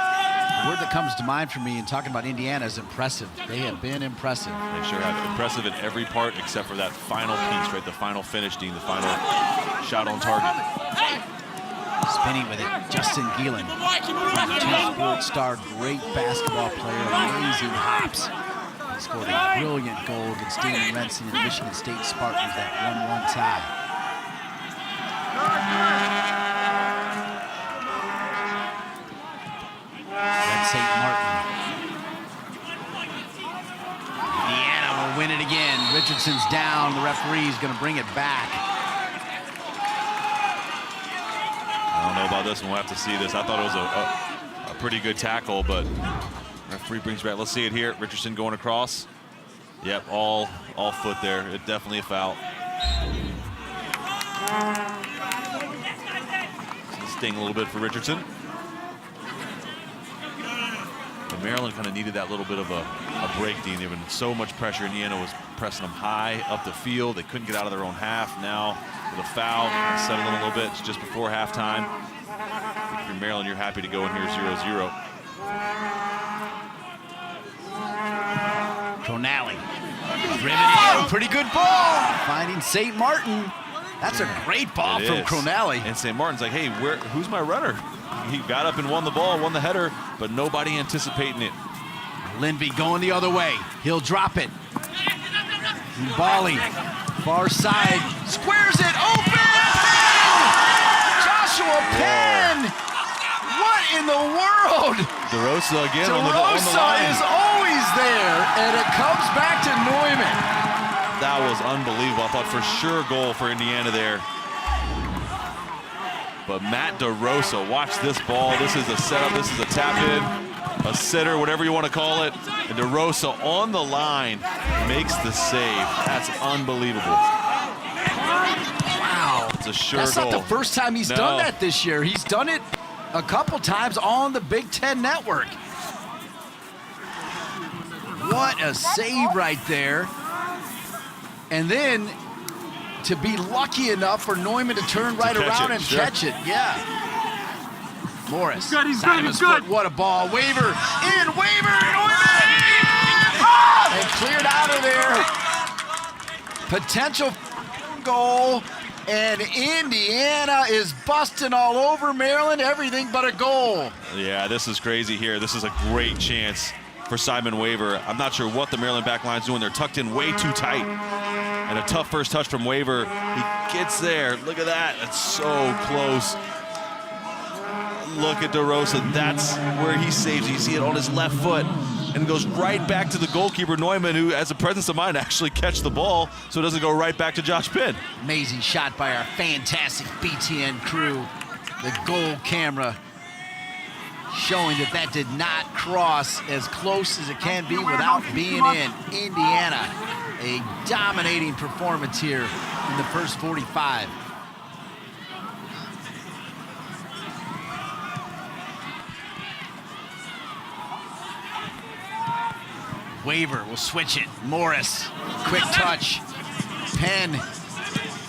The word that comes to mind for me in talking about Indiana is impressive. They have been impressive. They sure have. Impressive in every part except for that final piece, right? The final finish, Dean, the final shot on target. Spinning with it, Justin Gielan, two-sport star, great basketball player, amazing hops. He scored a brilliant goal against Damon Renson and Michigan State Spartans, that 1-1 tie. St. Martin. Indiana will win it again. Richardson's down. The referee's going to bring it back. I don't know about this one. We'll have to see this. I thought it was a pretty good tackle, but referee brings back. Let's see it here. Richardson going across. Yep, all foot there. It definitely a foul. Sting a little bit for Richardson. But Maryland kind of needed that little bit of a break, Dean. There had been so much pressure. Indiana was pressing them high up the field. They couldn't get out of their own half. Now with a foul, settling a little bit. It's just before halftime. If you're Maryland, you're happy to go in here 0-0. Tronali. Driven in. Pretty good ball. Finding St. Martin. That's a great ball from Tronali. And St. Martin's like, hey, who's my runner? He got up and won the ball, won the header, but nobody anticipating it. Linby going the other way. He'll drop it. Bali, far side, squares it open! Joshua Penn! What in the world? DeRosa again on the line. DeRosa is always there, and it comes back to Neumann. That was unbelievable. I thought for sure goal for Indiana there. But Matt DeRosa, watch this ball. This is a setup, this is a tap in, a sitter, whatever you want to call it. And DeRosa on the line makes the save. That's unbelievable. Wow. It's a sure That's goal. not the first time he's done that this year. He's done it a couple times on the Big Ten Network. What a save right there. And then to be lucky enough for Neumann to turn right around and catch it. Yeah. Morris. He's good. What a ball. Waiver. Waiver. Neumann. And cleared out of there. Potential goal. And Indiana is busting all over Maryland, everything but a goal. Yeah, this is crazy here. This is a great chance for Simon Waver. I'm not sure what the Maryland back line's doing. They're tucked in way too tight. And a tough first touch from Waver. He gets there. Look at that. That's so close. Look at DeRosa. That's where he saves. You see it on his left foot. And goes right back to the goalkeeper, Neumann, who has the presence of mind to actually catch the ball so it doesn't go right back to Josh Penn. Amazing shot by our fantastic BTN crew. The goal camera showing that did not cross as close as it can be without being in. Indiana, a dominating performance here in the first 45. Waver will switch it. Morris, quick touch. Penn.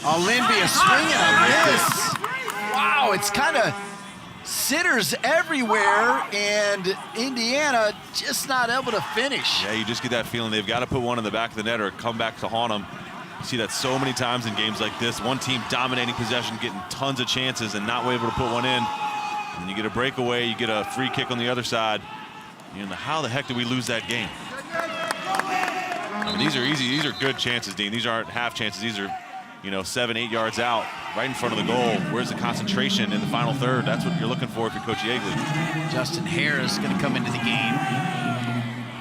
Olympia swinging a miss. Wow, it's kind of sitters everywhere, and Indiana just not able to finish. Yeah, you just get that feeling they've got to put one in the back of the net or come back to haunt them. You see that so many times in games like this. One team dominating possession, getting tons of chances and not able to put one in. And you get a breakaway, you get a free kick on the other side. You know, how the heck did we lose that game? I mean, these are easy. These are good chances, Dean. These aren't half chances. These are, 7, 8 yards out, right in front of the goal. Where's the concentration in the final third? That's what you're looking for if you're Coach Yeagley. Justin Harris going to come into the game.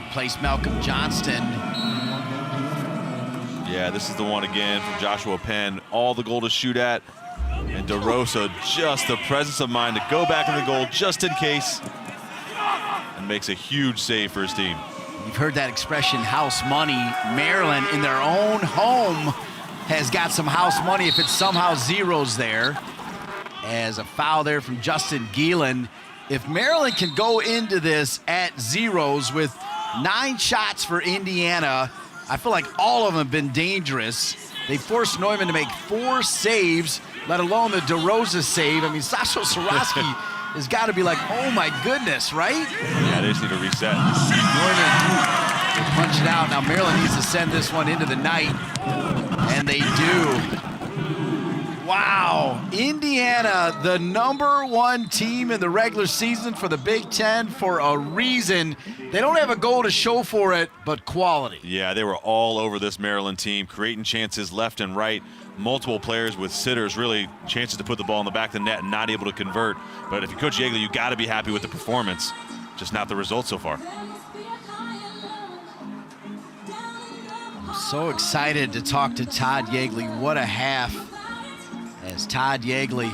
Replace Malcolm Johnston. Yeah, this is the one again from Joshua Penn. All the goal to shoot at. And DeRosa, just the presence of mind to go back in the goal just in case. And makes a huge save for his team. You've heard that expression, house money. Maryland, in their own home, has got some house money if it somehow zeros there. As a foul there from Justin Geelan. If Maryland can go into this at zeros with 9 shots for Indiana, I feel like all of them have been dangerous. They forced Neumann to make 4 saves, let alone the DeRosa save. I mean, Sasho Soroski has got to be like, oh my goodness, right? Yeah, they just need to reset. Neumann will punch it out. Now Maryland needs to send this one into the night, and they do. Wow, Indiana, the #1 team in the regular season for the Big Ten for a reason. They don't have a goal to show for it, but quality. Yeah, they were all over this Maryland team, creating chances left and right. Multiple players with sitters, really chances to put the ball in the back of the net and not able to convert. But if you're Coach Yeagley, you got to be happy with the performance, just not the results so far. I'm so excited to talk to Todd Yeagley. What a half, as Todd Yeagley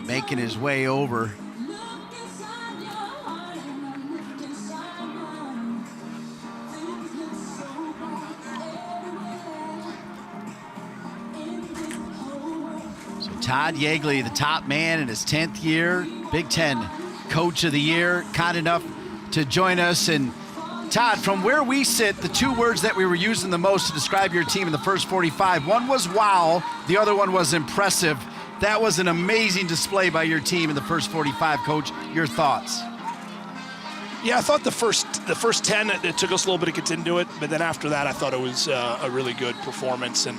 making his way over. Todd Yeagley, the top man in his 10th year, Big Ten Coach of the Year, kind enough to join us. And Todd, from where we sit, the 2 words that we were using the most to describe your team in the first 45, one was wow, the other one was impressive. That was an amazing display by your team in the first 45, Coach. Your thoughts? Yeah, I thought the first 10, it took us a little bit to get into it, but then after that, I thought it was a really good performance. And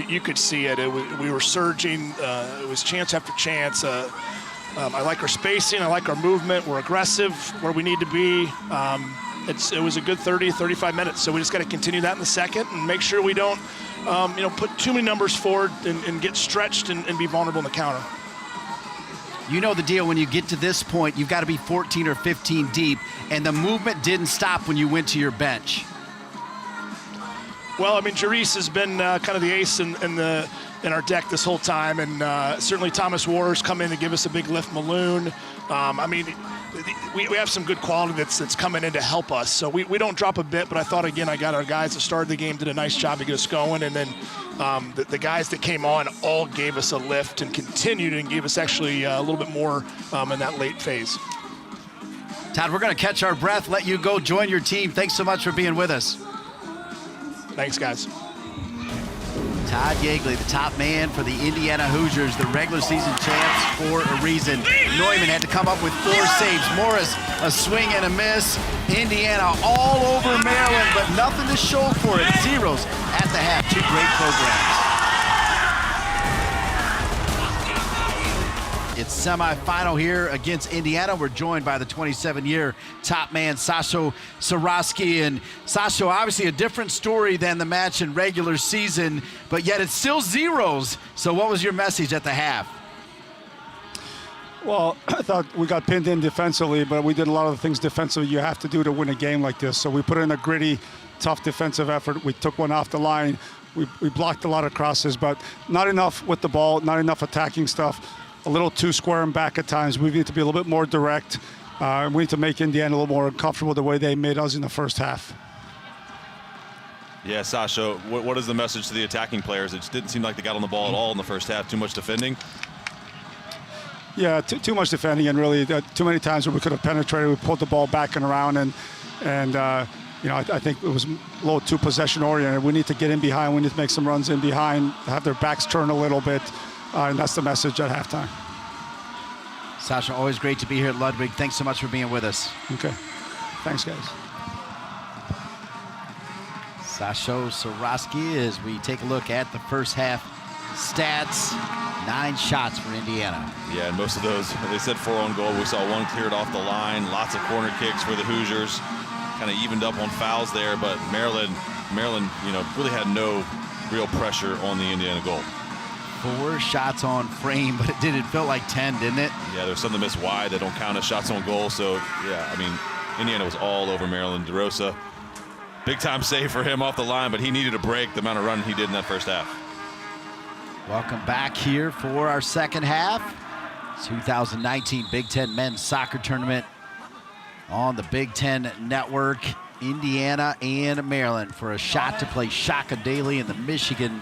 you could see it. We were surging. It was chance after chance. I like our spacing. I like our movement. We're aggressive where we need to be. It was a good 30, 35 minutes. So we just got to continue that in the second and make sure we don't, put too many numbers forward and get stretched and be vulnerable in the counter. You know the deal. When you get to this point, you've got to be 14 or 15 deep, and the movement didn't stop when you went to your bench. Well, I mean, Jarice has been kind of the ace in our deck this whole time, and certainly Thomas Warner's come in to give us a big lift. Maloon. I mean, we have some good quality that's coming in to help us. So we don't drop a bit, but I thought, again, I got our guys that started the game did a nice job to get us going, and then the guys that came on all gave us a lift and continued and gave us actually a little bit more in that late phase. Todd, we're going to catch our breath, let you go join your team. Thanks so much for being with us. Thanks, guys. Todd Yeagley, the top man for the Indiana Hoosiers, the regular season champs for a reason. Neumann had to come up with 4 saves. Morris, a swing and a miss. Indiana all over Maryland, but nothing to show for it. Zeros at the half. 2 great programs. It's semifinal here against Indiana. We're joined by the 27-year top man, Sasho Sarosky. And Sasho, obviously a different story than the match in regular season, but yet it's still zeros. So what was your message at the half? Well, I thought we got pinned in defensively, but we did a lot of the things defensively you have to do to win a game like this. So we put in a gritty, tough defensive effort. We took one off the line. We blocked a lot of crosses, but not enough with the ball, not enough attacking stuff. A little too square and back at times. We need to be a little bit more direct. We need to make Indiana a little more comfortable the way they made us in the first half. Yeah, Sasha, what is the message to the attacking players? It just didn't seem like they got on the ball at all in the first half. Too much defending? Yeah, too much defending, and really too many times where we could have penetrated. We pulled the ball back and around, and you know, I think it was a little too possession oriented. We need to get in behind. We need to make some runs in behind, have their backs turn a little bit, and that's the message at halftime. Sasha, always great to be here at Ludwig. Thanks so much for being with us. Okay, thanks, guys. Sasho Sarosky, as we take a look at the first half stats. 9 shots for Indiana. Yeah, and most of those, they said 4 on goal. We saw 1 cleared off the line. Lots of corner kicks for the Hoosiers. Kind of evened up on fouls there, but Maryland, you know, really had no real pressure on the Indiana goal. 4 shots on frame, but it felt like 10, didn't it? Yeah, there's some that missed wide that don't count as shots on goal. So, yeah, I mean, Indiana was all over Maryland. DeRosa, big time save for him off the line, but he needed a break, the amount of run he did in that first half. Welcome back here for our second half. 2019 Big Ten Men's Soccer Tournament on the Big Ten Network. Indiana and Maryland for a shot to play Shaka Daly in the Michigan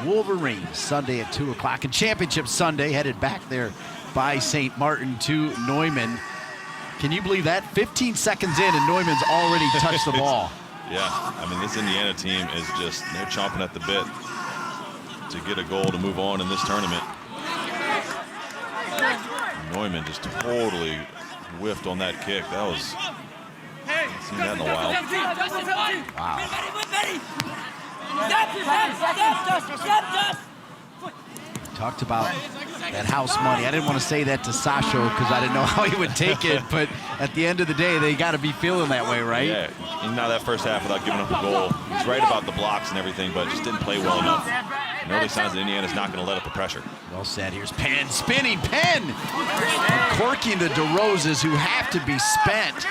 Wolverines Sunday at 2 o'clock. And Championship Sunday headed back there by St. Martin to Neumann. Can you believe that? 15 seconds in and Neumann's already touched the ball. Yeah, I mean, this Indiana team is just, they're chomping at the bit to get a goal to move on in this tournament. Neumann just totally whiffed on that kick. That was, I haven't seen that in a while. Wow. Talked about that house money. I didn't want to say that to Sasho because I didn't know how he would take it, but at the end of the day, they got to be feeling that way, right? Yeah, and now that first half without giving up a goal. He's right about the blocks and everything, but just didn't play well enough. And early signs that Indiana's not going to let up the pressure. Well said. Here's Penn, spinning Penn, corking the DeRosas who have to be spent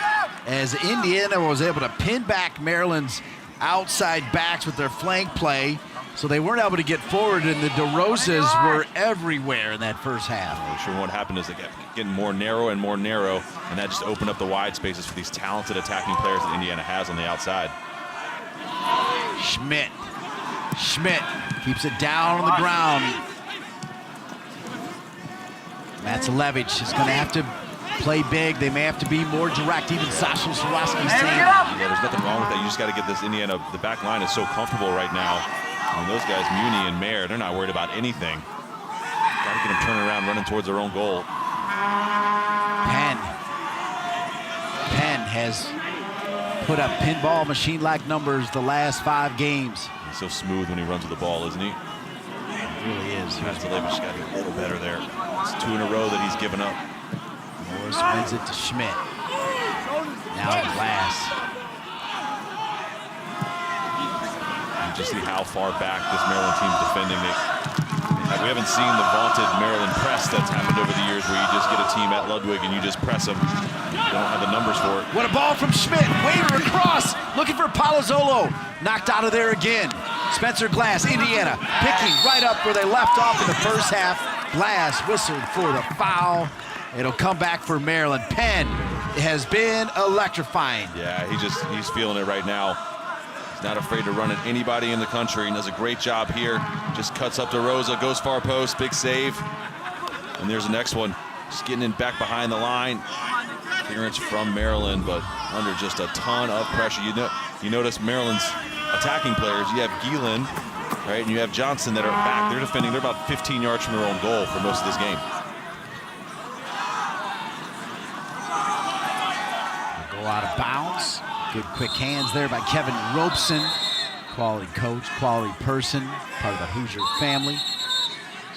as Indiana was able to pin back Maryland's outside backs with their flank play. So they weren't able to get forward, and the DeRosas were everywhere in that first half. Sure, what happened is they kept getting more narrow, and that just opened up the wide spaces for these talented attacking players that Indiana has on the outside. Schmidt keeps it down on the ground. Matsalevich is going to have to play big. They may have to be more direct. Even Sasha Sarosky saying, yeah, there's nothing wrong with that. You just got to get this Indiana. The back line is so comfortable right now. I mean, those guys, Muni and Mayer, they're not worried about anything. Got to get them turning around, running towards their own goal. Penn has put up pinball machine-like numbers the last 5 games. He's so smooth when he runs with the ball, isn't he? He really is. Matsalevich got to get a little better there. It's 2 in a row that he's given up. Morris wins it to Schmidt. Now Glass. Just see how far back this Maryland team's defending. We haven't seen the vaunted Maryland press that's happened over the years where you just get a team at Ludwig and you just press them. They don't have the numbers for it. What a ball from Schmidt. Waver across. Looking for Palazzolo. Knocked out of there again. Spencer Glass, Indiana, picking right up where they left off in the first half. Glass whistled for the foul. It'll come back for Maryland. Penn has been electrifying. Yeah, he's feeling it right now. Not afraid to run at anybody in the country and does a great job here. Just cuts up to Rosa, goes far post, big save. And there's the next one. Just getting in back behind the line. Clearance from Maryland, but under just a ton of pressure. You notice Maryland's attacking players. You have Gielan, right, and you have Johnson that are back. They're defending. They're about 15 yards from their own goal for most of this game. Go out of bounds. Good quick hands there by Kevin Robeson. Quality coach, quality person, part of the Hoosier family.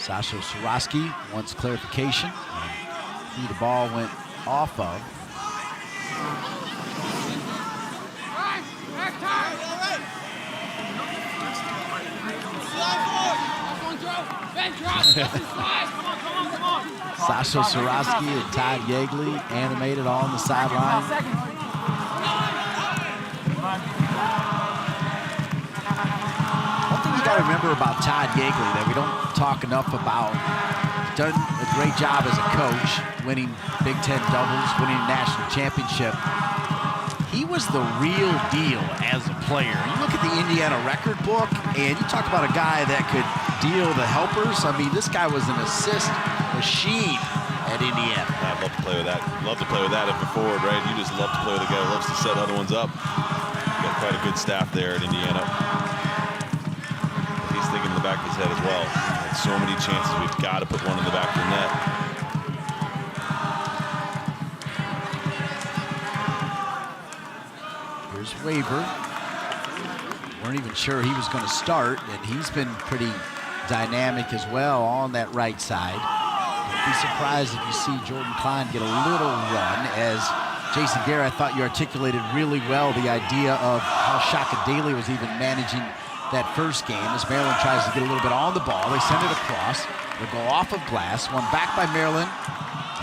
Sasha Soroski wants clarification. Who the ball went off of. Sasha Soroski and Todd Yeagley animated all on the sideline. One thing you got to remember about Todd Yeagley that we don't talk enough about, he's done a great job as a coach, winning Big Ten doubles, winning a national championship. He was the real deal as a player. You look at the Indiana record book, and you talk about a guy that could deal the helpers. I mean, this guy was an assist machine at Indiana. I'd love to play with that. Love to play with that if you're forward, right? You just love to play with a guy who loves to set other ones up. Got quite a good staff there at Indiana. He's thinking in the back of his head as well. Had so many chances. We've got to put one in the back of the net. Here's Waver. Weren't even sure he was going to start, and he's been pretty dynamic as well on that right side. Don't be surprised if you see Jordan Klein get a little run, as Jason Gare, I thought you articulated really well the idea of how Shaka Daly was even managing that first game as Maryland tries to get a little bit on the ball. They send it across. They go off of glass. One back by Maryland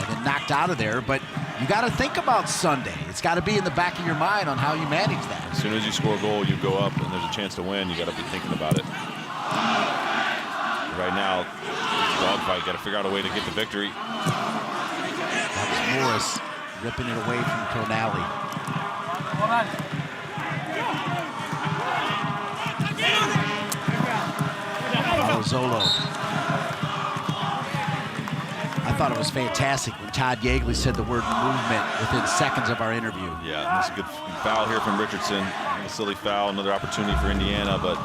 and then knocked out of there. But you got to think about Sunday. It's got to be in the back of your mind on how you manage that. As soon as you score a goal, you go up, and there's a chance to win. You got to be thinking about it. Right now, dogfight. Got to figure out a way to get the victory. That was Morris ripping it away from Tonali. Zolo. I thought it was fantastic when Todd Yeagley said the word movement within seconds of our interview. Yeah, that's a good foul here from Richardson. A silly foul, another opportunity for Indiana, but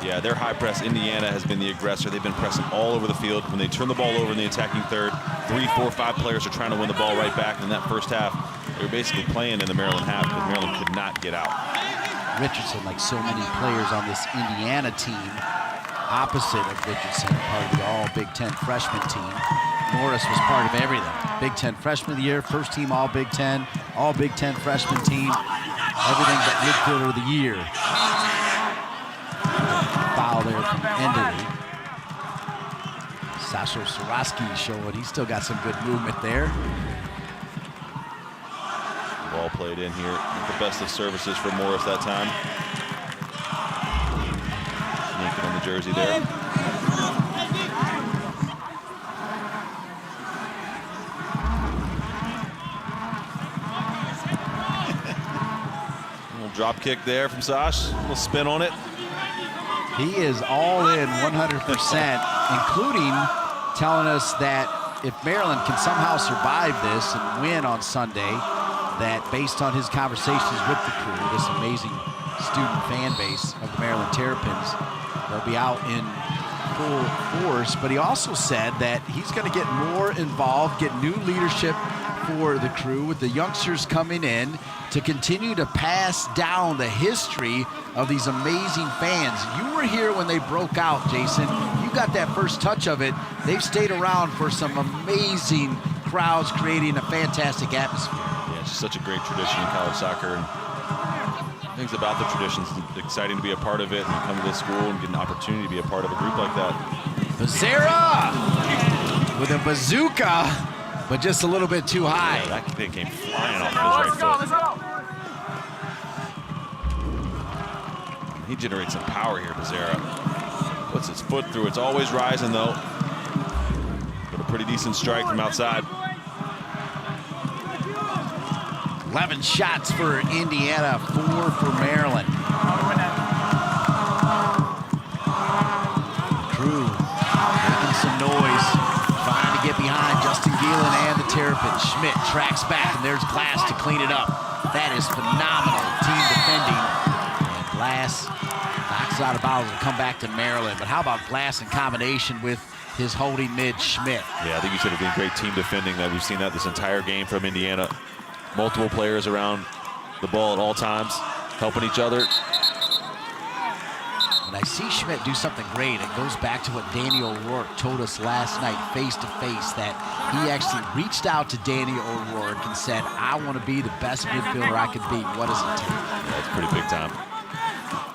yeah, their high press. Indiana has been the aggressor. They've been pressing all over the field. When they turn the ball over in the attacking third, 3, 4, 5 players are trying to win the ball right back. And in that first half, they were basically playing in the Maryland half because Maryland could not get out. Richardson, like so many players on this Indiana team, opposite of Richardson, part of the all Big Ten freshman team. Morris was part of everything. Big Ten freshman of the year, first team all Big Ten freshman team, everything but midfielder of the year. Foul there from Enderly. Sasha Soroski showing he's still got some good movement there. Ball played in here. The best of services for Morris that time. Lincoln on the jersey there. Little drop kick there from Sash. A little spin on it. He is all in 100%, including telling us that if Maryland can somehow survive this and win on Sunday, that based on his conversations with the crew, this amazing student fan base of the Maryland Terrapins, they'll be out in full force. But he also said that he's going to get more involved, get new leadership for the crew with the youngsters coming in to continue to pass down the history of these amazing fans. You were here when they broke out, Jason. You got that first touch of it. They've stayed around for some amazing crowds, creating a fantastic atmosphere. Yeah, it's just such a great tradition in college soccer. And things about the traditions, it's exciting to be a part of it and come to this school and get an opportunity to be a part of a group like that. Becerra with a bazooka, but just a little bit too high. Yeah, that thing came flying off of his right foot. He generates some power here, Becerra. Puts his foot through. It's always rising, though. But a pretty decent strike from outside. 11 shots for Indiana, 4 for Maryland. Crew making some noise, trying to get behind Justin Gielan and the Terrapins. Schmidt tracks back, and there's Glass to clean it up. That is phenomenal team defending. And Glass knocks out of bounds and come back to Maryland. But how about Glass in combination with his holding mid, Schmidt? Yeah, I think you said it'd be great team defending. That we've seen that this entire game from Indiana. Multiple players around the ball at all times, helping each other. And I see Schmidt do something great. It goes back to what Danny O'Rourke told us last night face-to-face, that he actually reached out to Danny O'Rourke and said, I want to be the best midfielder I could be. What does it take? That's pretty big time.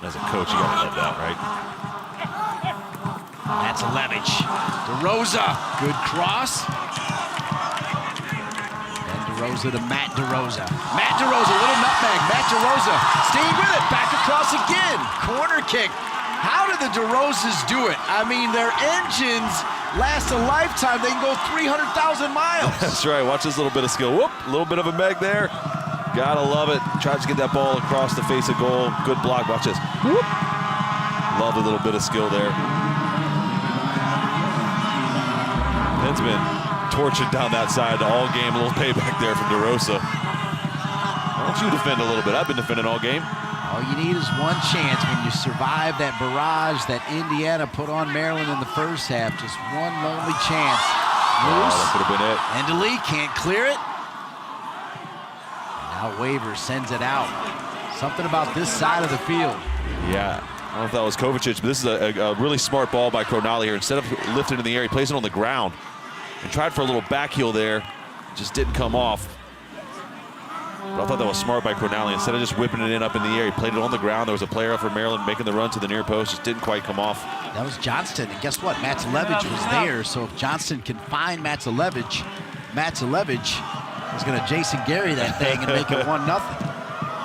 As a coach, you got to love that, right? That's Levich. DeRosa, good cross. And DeRosa to Matt DeRosa. Matt DeRosa, little nutmeg. Matt DeRosa staying with it, back across again. Corner kick. How did the DeRosas do it? I mean, their engines last a lifetime. They can go 300,000 miles. That's right. Watch this little bit of skill. Whoop, a little bit of a meg there. Gotta love it. Tries to get that ball across the face of goal. Good block. Watch this. Whoop. Love a little bit of skill there. Pen's been tortured down that side all game. A little payback there from DeRosa. Why don't you defend a little bit? I've been defending all game. All you need is one chance when you survive that barrage that Indiana put on Maryland in the first half. Just one lonely chance. Loose. That could have been it. And DeLee can't clear it. And now Waver sends it out. Something about this side of the field. Yeah. I don't know if that was Kovacic, but this is a really smart ball by Cronali here. Instead of lifting in the air, he plays it on the ground. And tried for a little back heel there. Just didn't come off. But I thought that was smart by Cronali. Instead of just whipping it in up in the air, he played it on the ground. There was a player for Maryland making the run to the near post. Just didn't quite come off. That was Johnston. And guess what? Matsalevich was there. So if Johnston can find Matsalevich is going to Jason Gary that thing and make it 1-0.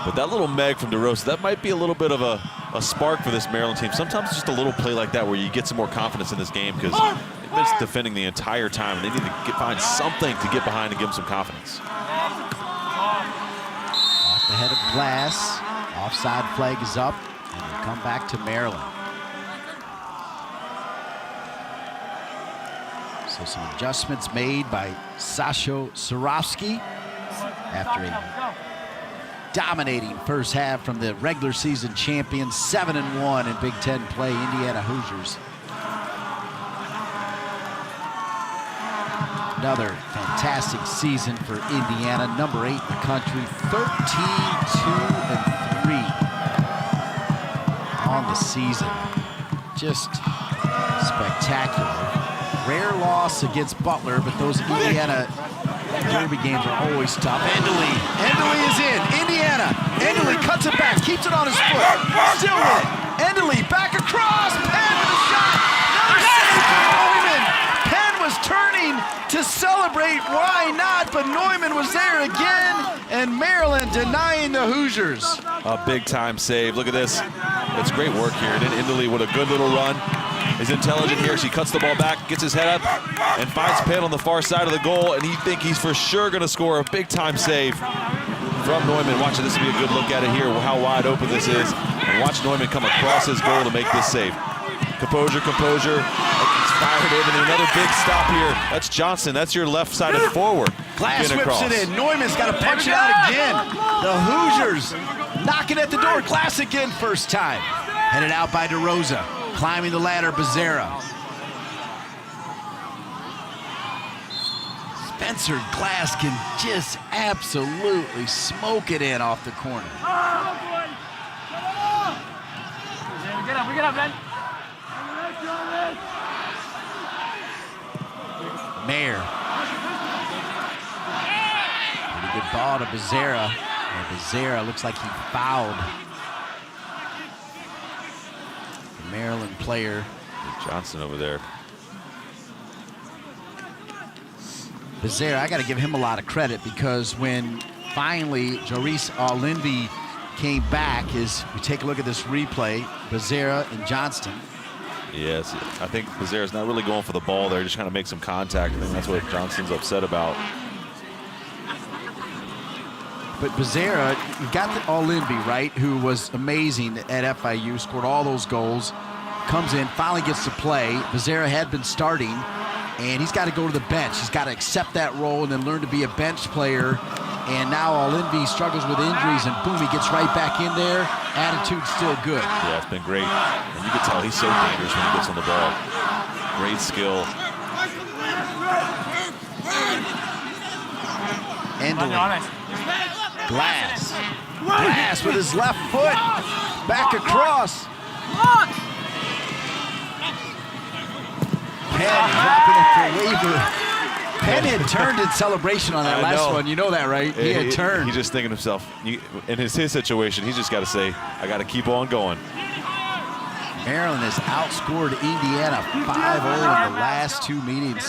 But that little meg from DeRosa, that might be a little bit of a spark for this Maryland team. Sometimes just a little play like that where you get some more confidence in this game, because they've been defending the entire time, and they need to find something to get behind and give them some confidence. Off the head of Glass. Offside flag is up, and we come back to Maryland. So some adjustments made by Sasho Surofsky after a dominating first half from the regular season champions, 7-1 in Big Ten play, Indiana Hoosiers. Another fantastic season for Indiana, number 8 in the country, 13-2-3 on the season. Just spectacular. Rare loss against Butler, but those Indiana Derby games are always tough. Endeley is in. Indiana. Endeley cuts it back, keeps it on his foot. Still with it. Endeley back across. Penn with a shot. Another save for Neumann. Penn was turning to celebrate. Why not? But Neumann was there again, and Maryland denying the Hoosiers. A big-time save. Look at this. It's great work here. And then Endeley with a good little run. Is intelligent here. She cuts the ball back, gets his head up, and finds Penn on the far side of the goal, and you think he's for sure going to score a big-time save from Neumann. Watch it. This will be a good look at it here, how wide open this is. And watch Neumann come across his goal to make this save. Composure. He's fired in, and another big stop here. That's Johnson. That's your left-sided forward. Glass whips it in. Neumann's got to punch it out again. The Hoosiers knocking at the door. Glass again, first time. Headed out by DeRosa. Climbing the ladder, Becerra. Spencer Glass can just absolutely smoke it in off the corner. Get up, man. Mayer. Pretty good ball to Becerra. And Becerra looks like he fouled the Maryland player. Johnson over there. Becerra, I got to give him a lot of credit, because when finally Joris Alinvi came back, as we take a look at this replay, Becerra and Johnston. Yes, I think Becerra's not really going for the ball there, just trying to make some contact. I think that's what Johnston's upset about. But Becerra, you got the Alinvi, right, who was amazing at FIU, scored all those goals, comes in, finally gets to play. Becerra had been starting, and he's got to go to the bench. He's got to accept that role and then learn to be a bench player. And now Alinvi struggles with injuries, and boom, he gets right back in there. Attitude's still good. Yeah, it's been great. And you can tell he's so dangerous when he gets on the ball. Great skill. Endeley. Glass with his left foot. Back across. Penn dropping it for Weaver. Penn had turned in celebration on that last one. You know that, right? He had turned. He's just thinking to himself, in his situation, he's just got to say, I got to keep on going. Maryland has outscored Indiana 5-0 in the last 2 meetings.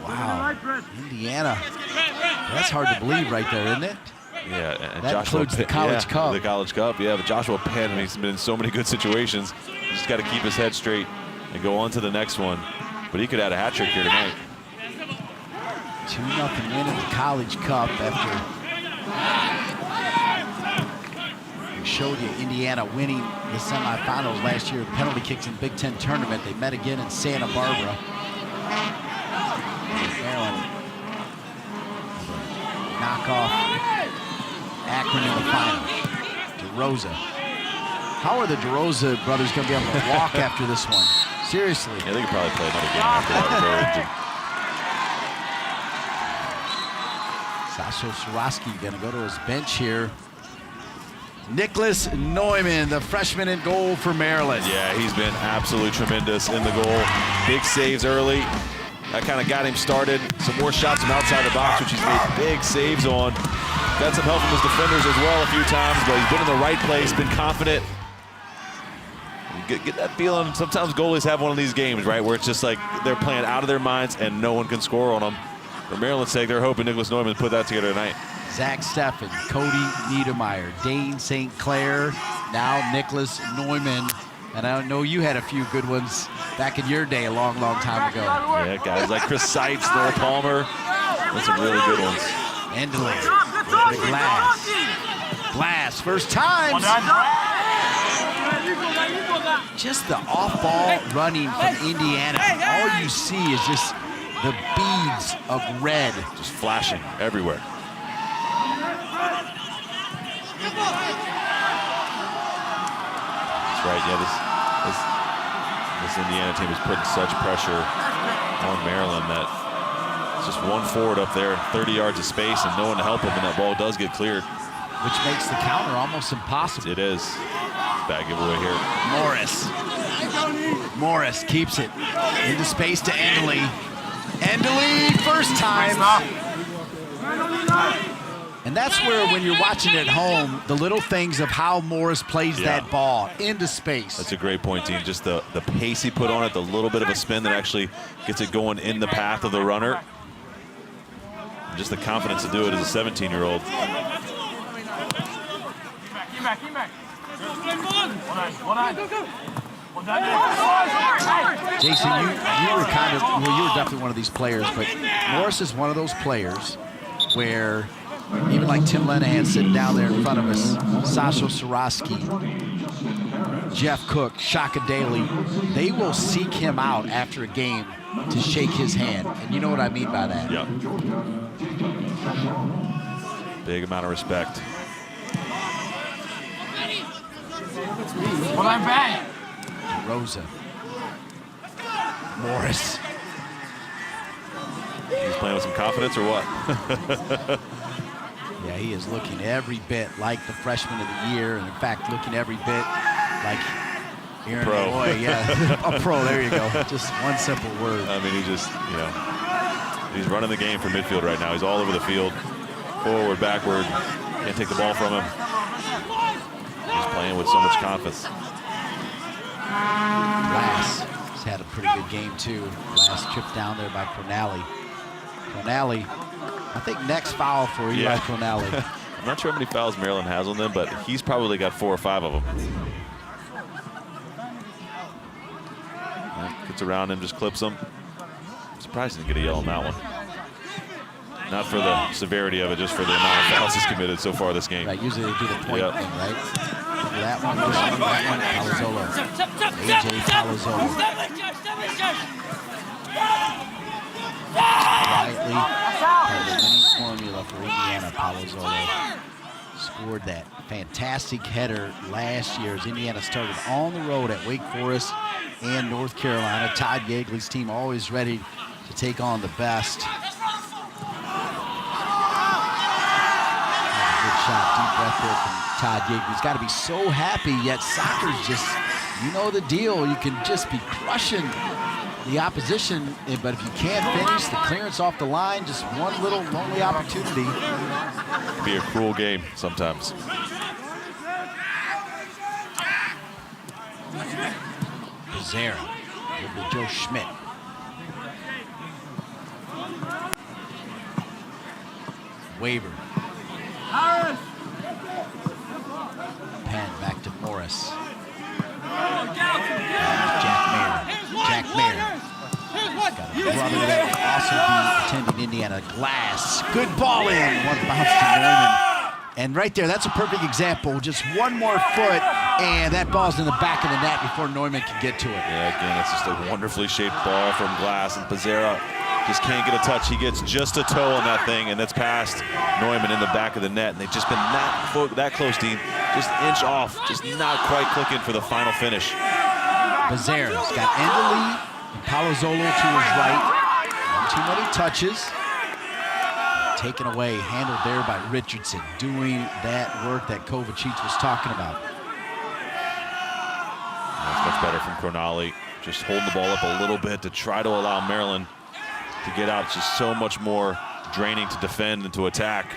Wow, Indiana. That's hard to believe right there, isn't it? Yeah, and that Joshua includes the College Cup. The College Cup, yeah. But Joshua Penn, he's been in so many good situations. He's just got to keep his head straight and go on to the next one. But he could add a hat trick here tonight. 2-0 win in the College Cup after we showed you Indiana winning the semifinals last year. Penalty kicks in the Big Ten tournament. They met again in Santa Barbara. Maryland knock off Akron in the final. DeRosa. How are the DeRosa brothers going to be able to walk after this one? Seriously. Yeah, they could probably play another game after that. Sasho Swarovski going to go to his bench here. Nicholas Neumann, the freshman in goal for Maryland. Yeah, he's been absolutely tremendous in the goal. Big saves early. That kind of got him started. Some more shots from outside the box, which he's made big saves on. Got some help from his defenders as well a few times, but he's been in the right place, been confident. Get that feeling. Sometimes goalies have one of these games, right, where it's just like they're playing out of their minds and no one can score on them. For Maryland's sake, they're hoping Nicholas Neumann put that together tonight. Zach Steffen, Cody Niedermeyer, Dane St. Clair, now Nicholas Neumann. And I know you had a few good ones back in your day a long, long time ago. Yeah, guys like Chris Seitz, Noel Palmer. That's some really good ones. Endley, Glass, first time. Just the off-ball running from Indiana. All you see is just the beads of red. Just flashing everywhere. That's right, yeah, this Indiana team is putting such pressure on Maryland that it's just one forward up there, 30 yards of space and no one to help him, and that ball does get cleared. Which makes the counter almost impossible. It is. Bad giveaway here. Morris keeps it into space to Endley. Endley, first time. And that's where, when you're watching at home, the little things of how Morris plays that ball into space. That's a great point, Dean. Just the pace he put on it, the little bit of a spin that actually gets it going in the path of the runner. And just the confidence to do it as a 17-year-old. Jason, you were you were definitely one of these players, but Morris is one of those players where, even like Tim Lenahan sitting down there in front of us, Sasho Swarovski, Jeff Cook, Shaka Daly, they will seek him out after a game to shake his hand. And you know what I mean by that. Yep. Big amount of respect. Rosa. Morris. He's playing with some confidence or what? Yeah, he is looking every bit like the freshman of the year, and in fact, looking every bit like Aaron Roy. Yeah, a pro, there you go. Just one simple word. I mean, he just, he's running the game for midfield right now. He's all over the field. Forward, backward. Can't take the ball from him. He's playing with so much confidence. Glass has had a pretty good game, too. Glass tripped down there by Cronally. Cronally, I think next foul for Eli Cronally. I'm not sure how many fouls Maryland has on them, but he's probably got 4 or 5 of them. Gets around him, just clips him. I'm surprised he didn't get a yellow on that one. Not for the severity of it, just for the amount of fouls he's committed so far this game. Right, usually they do the point thing, right? That one, Palazzolo. AJ Palazzolo. Quietly, had the winning formula for Indiana. Palazzolo scored that fantastic header last year as Indiana started on the road at Wake Forest and North Carolina. Todd Yeagley's team always ready to take on the best. Good shot, deep breath there from Todd Yeagley. He's got to be so happy, yet soccer's just You know the deal. You can just be crushing the opposition, but if you can't finish the clearance off the line, just one little lonely opportunity. It can be a cruel game sometimes. Becerra with Joe Schmidt. Waver. Penn back to Morris. Jack Mayer. Got a brother that will also be attending Indiana. Glass. Good ball in. One bounce to Neumann. And right there, that's a perfect example. Just one more foot, and that ball's in the back of the net before Neumann can get to it. Yeah, again, it's just a wonderfully shaped ball from Glass, and Becerra just can't get a touch. He gets just a toe on that thing, and that's past Neumann in the back of the net. And they've just been that close, Dean. Just inch off, just not quite clicking for the final finish. Becerra's got Endley and Palazzolo to his right. Not too many touches. Taken away, handled there by Richardson, doing that work that Kovacic was talking about. That's much better from Cronali. Just holding the ball up a little bit to try to allow Maryland to get out. It's just so much more draining to defend and to attack.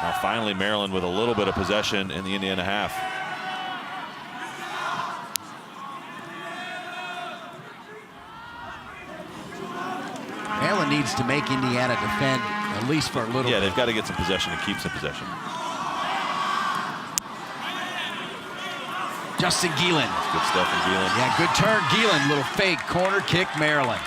Now finally Maryland with a little bit of possession in the Indiana half. Maryland needs to make Indiana defend at least for a little bit. Yeah, they've got to get some possession and keep some possession. Justin Geelan. Good stuff from Geelan. Yeah, good turn. Geelan, little fake corner kick, Maryland.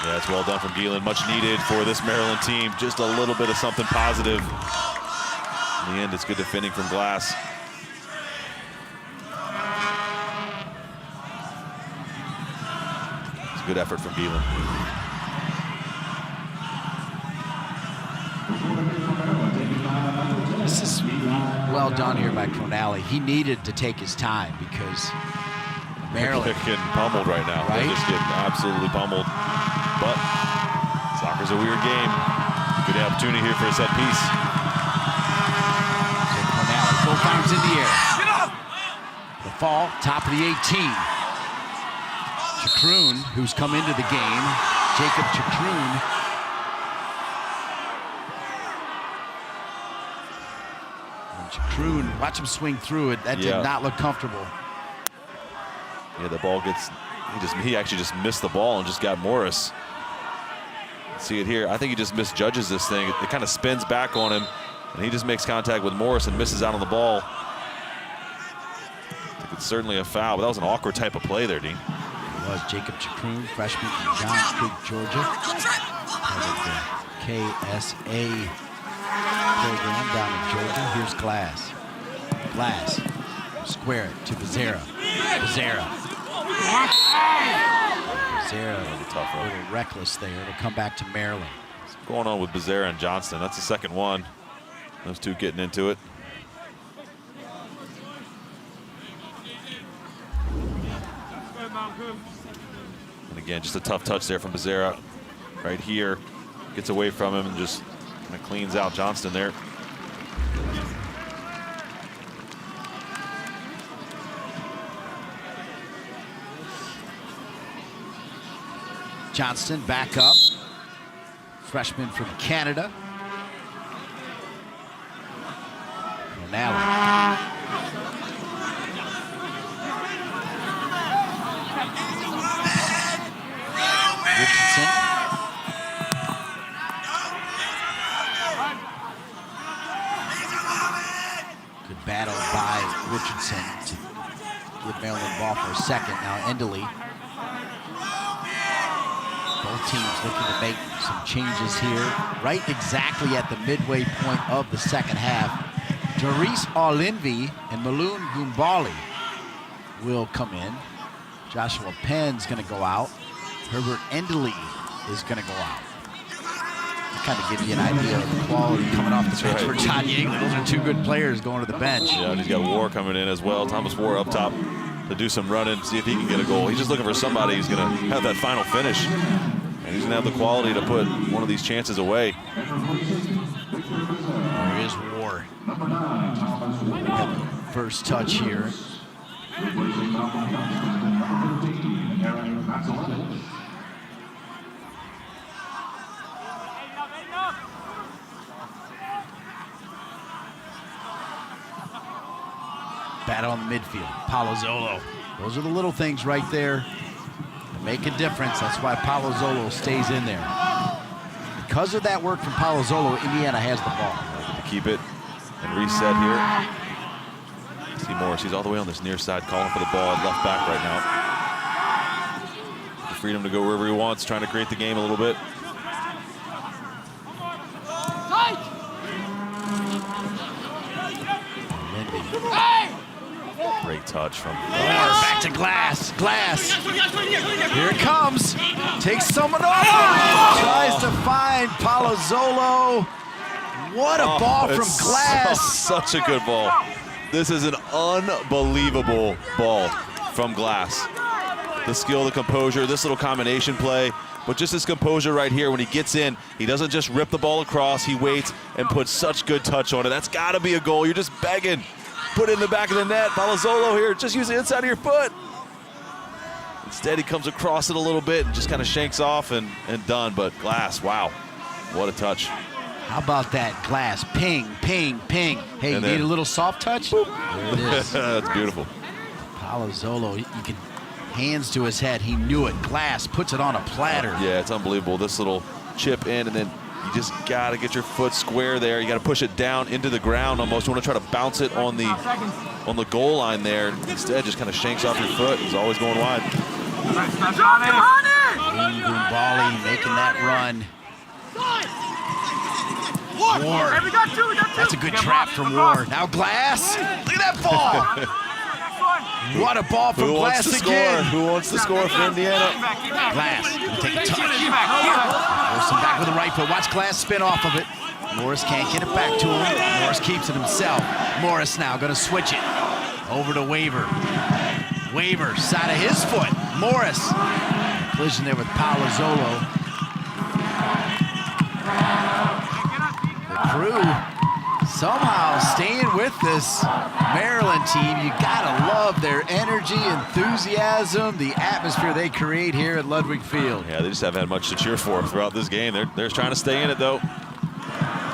Yeah, it's well done from Geelan. Much needed for this Maryland team. Just a little bit of something positive. In the end, it's good defending from Glass. It's a good effort from Geelan. This is well done here by Cronali. He needed to take his time because Maryland They're getting pummeled right now. Right? They're just getting absolutely pummeled. But soccer's a weird game. Good opportunity here for a set piece. So Cronali, both arms in the air. The fall, top of the 18. Chakroon, who's come into the game. Jacob Chakroon. Chakroon, watch him swing through it. That did not look comfortable. Yeah, the ball gets, he actually just missed the ball and just got Morris. See it here. I think he just misjudges this thing. It kind of spins back on him, and he just makes contact with Morris and misses out on the ball. I think it's certainly a foul, but that was an awkward type of play there, Dean. It was Jacob Chakroon, freshman from Johns Creek, Georgia. Part of the KSA program down in Georgia. Here's Glass. Glass. Square it to Becerra. Becerra. Becerra, a little reckless there. It'll come back to Maryland. What's going on with Becerra and Johnston? That's the second one. Those two getting into it. And again, just a tough touch there from Becerra. Right here. Gets away from him and just kind of cleans out Johnston there. Johnston back up. Freshman from Canada. O'Nally. Richardson. Good battle by Richardson to give Maryland the ball for a second. Now Endley. Both teams looking to make some changes here, right exactly at the midway point of the second half. Doris Arlinvi and Maloon Gumbali will come in. Joshua Penn's going to go out. Herbert Endley is going to go out. To kind of give you an idea of the quality coming off the bench for John Yeagley. Those are two good players going to the bench. Yeah, and he's got War coming in as well. Thomas War up top to do some running, see if he can get a goal. He's just looking for somebody who's going to have that final finish. And he's going to have the quality to put one of these chances away. There is War. First touch here. Battle on the midfield. Palazzolo. Those are the little things right there that make a difference. That's why Palazzolo stays in there. Because of that work from Palazzolo, Indiana has the ball. To keep it and reset here. See Morris, he's all the way on this near side, calling for the ball at left back right now. The freedom to go wherever he wants, trying to create the game a little bit. Great touch from Glass. Back to Glass. Glass. Here it comes. Takes someone off. Tries to find Palazzolo. What a ball from Glass. Such a good ball. This is an unbelievable ball from Glass. The skill, the composure, this little combination play, but just his composure right here when he gets in, he doesn't just rip the ball across, he waits and puts such good touch on it. That's gotta be a goal. You're just begging. Put it in the back of the net. Palazzolo here, just use the inside of your foot. Instead, he comes across it a little bit and just kind of shanks off and done. But Glass, wow, what a touch. How about that Glass? Ping, ping, ping. Hey, you need a little soft touch? There it is. That's beautiful. Palazzolo, you can hands to his head. He knew it. Glass puts it on a platter. Yeah, it's unbelievable. This little chip in, and then you just got to get your foot square there. You got to push it down into the ground almost. You want to try to bounce it on the goal line there. Instead, just kind of shanks off your foot. He's always going wide. Bali making that run. Ward. That's a good trap from Ward. Now Glass. Look at that ball. What a ball from Glass again. Who wants to score for Indiana? Glass. Take a touch. Force him back with the right foot. Watch Glass spin off of it. Morris can't get it back to him. Morris keeps it himself. Morris now going to switch it over to Waver. Waver, side of his foot. Morris. Collision there with Palazzolo. The crew somehow staying with this Maryland team. You gotta love their energy, enthusiasm, the atmosphere they create here at Ludwig Field. Yeah, they just haven't had much to cheer for throughout this game. They're trying to stay in it though.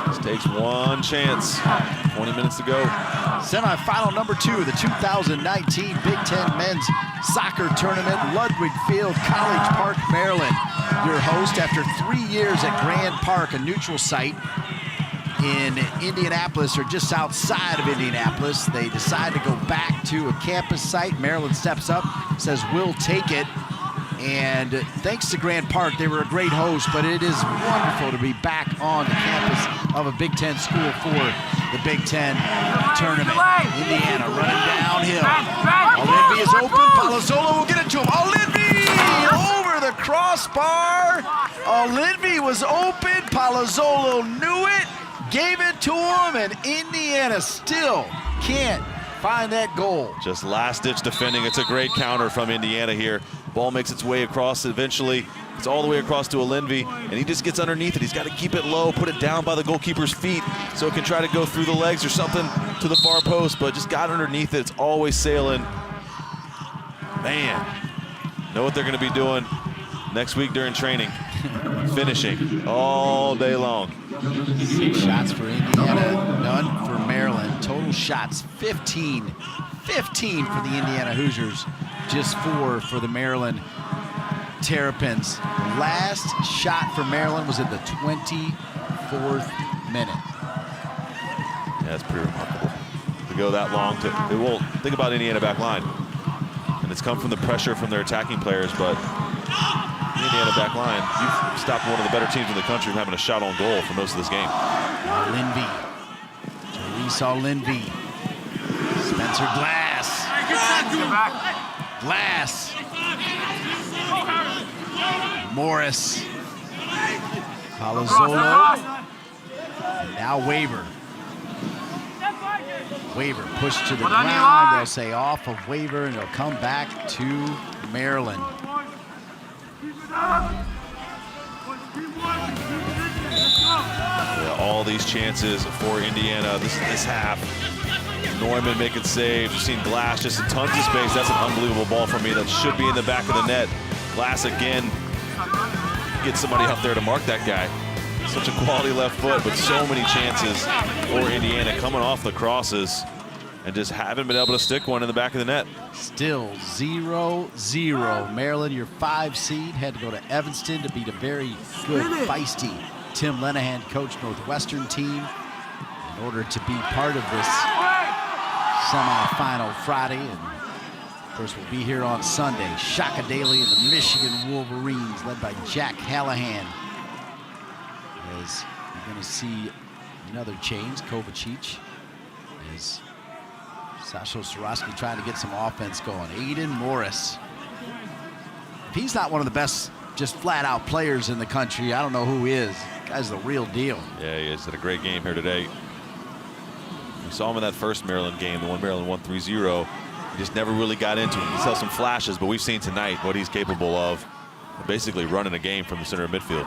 Just takes one chance. 20 minutes to go. Semifinal number 2 of the 2019 Big Ten Men's Soccer Tournament, Ludwig Field, College Park, Maryland. Your host after 3 years at Grand Park, a neutral site in Indianapolis, or just outside of Indianapolis. They decide to go back to a campus site. Maryland steps up, says we'll take it. And thanks to Grand Park, they were a great host, but it is wonderful to be back on the campus of a Big Ten school for the Big Ten tournament. Indiana running downhill. Olinvi is open. Palazzolo will get it to him. Olinvi over the crossbar. Olinvi was open. Palazzolo knew it. Gave it to him, and Indiana still can't find that goal. Just last-ditch defending. It's a great counter from Indiana here. Ball makes its way across eventually. It's all the way across to Olinvi, and he just gets underneath it. He's got to keep it low, put it down by the goalkeeper's feet so it can try to go through the legs or something to the far post, but just got underneath it. It's always sailing. Man, know what they're going to be doing next week during training. Finishing all day long. 6 shots for Indiana, none for Maryland. Total shots, 15. 15 for the Indiana Hoosiers, just 4 for the Maryland Terrapins. The last shot for Maryland was at the 24th minute. Yeah, that's pretty remarkable to go that long. Well, think about Indiana back line. And it's come from the pressure from their attacking players, but Indiana back line, you've stopped one of the better teams in the country from having a shot on goal for most of this game. Olinvi. Therese Olinvi. Spencer Glass. Glass. Morris. Palazzolo. And now Waver. Waver pushed to the ground. They'll say off of Waver, and it'll come back to Maryland. Yeah, all these chances for Indiana this half. Neumann making saves. We've seen Glass just in tons of space. That's an unbelievable ball for me. That should be in the back of the net. Glass again. Get somebody up there to mark that guy. Such a quality left foot, but so many chances for Indiana coming off the crosses and just haven't been able to stick one in the back of the net. Still 0-0. Maryland, your 5 seed, had to go to Evanston to beat a very good, feisty Tim Lenahan coached Northwestern team in order to be part of this semifinal Friday. And of course, we'll be here on Sunday. Shaka Daly and the Michigan Wolverines, led by Jack Hallahan. As you're going to see another change, Kovacic is Sasho Sorosky trying to get some offense going. Aiden Morris. If he's not one of the best, just flat-out players in the country, I don't know who is. The guy's the real deal. Yeah, he is. Had a great game here today. We saw him in that first Maryland game, the one Maryland won 3-0. He just never really got into it. He saw some flashes, but we've seen tonight what he's capable of. Basically running a game from the center of midfield.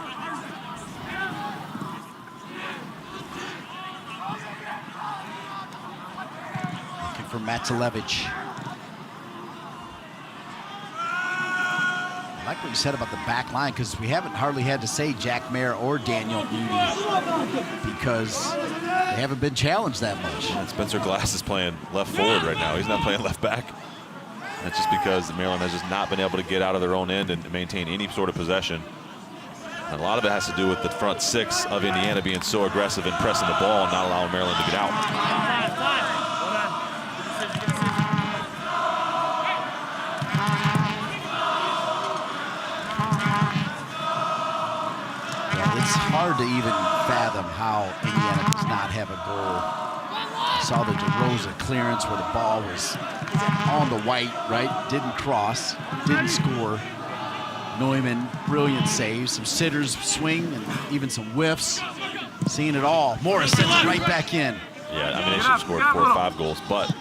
Looking for Matulevich. I like what you said about the back line, because we haven't hardly had to say Jack Mayer or Daniel Mooney because they haven't been challenged that much. And Spencer Glass is playing left forward right now. He's not playing left back. That's just because Maryland has just not been able to get out of their own end and maintain any sort of possession. And a lot of it has to do with the front 6 of Indiana being so aggressive and pressing the ball and not allowing Maryland to get out. It's hard to even fathom how Indiana does not have a goal. I saw the DeRosa clearance where the ball was on the white, right? Didn't cross, didn't score. Neumann, brilliant save. Some sitters swing and even some whiffs. Seeing it all. Morris sends it right back in. Yeah, I mean, they should have scored 4 or 5 goals, but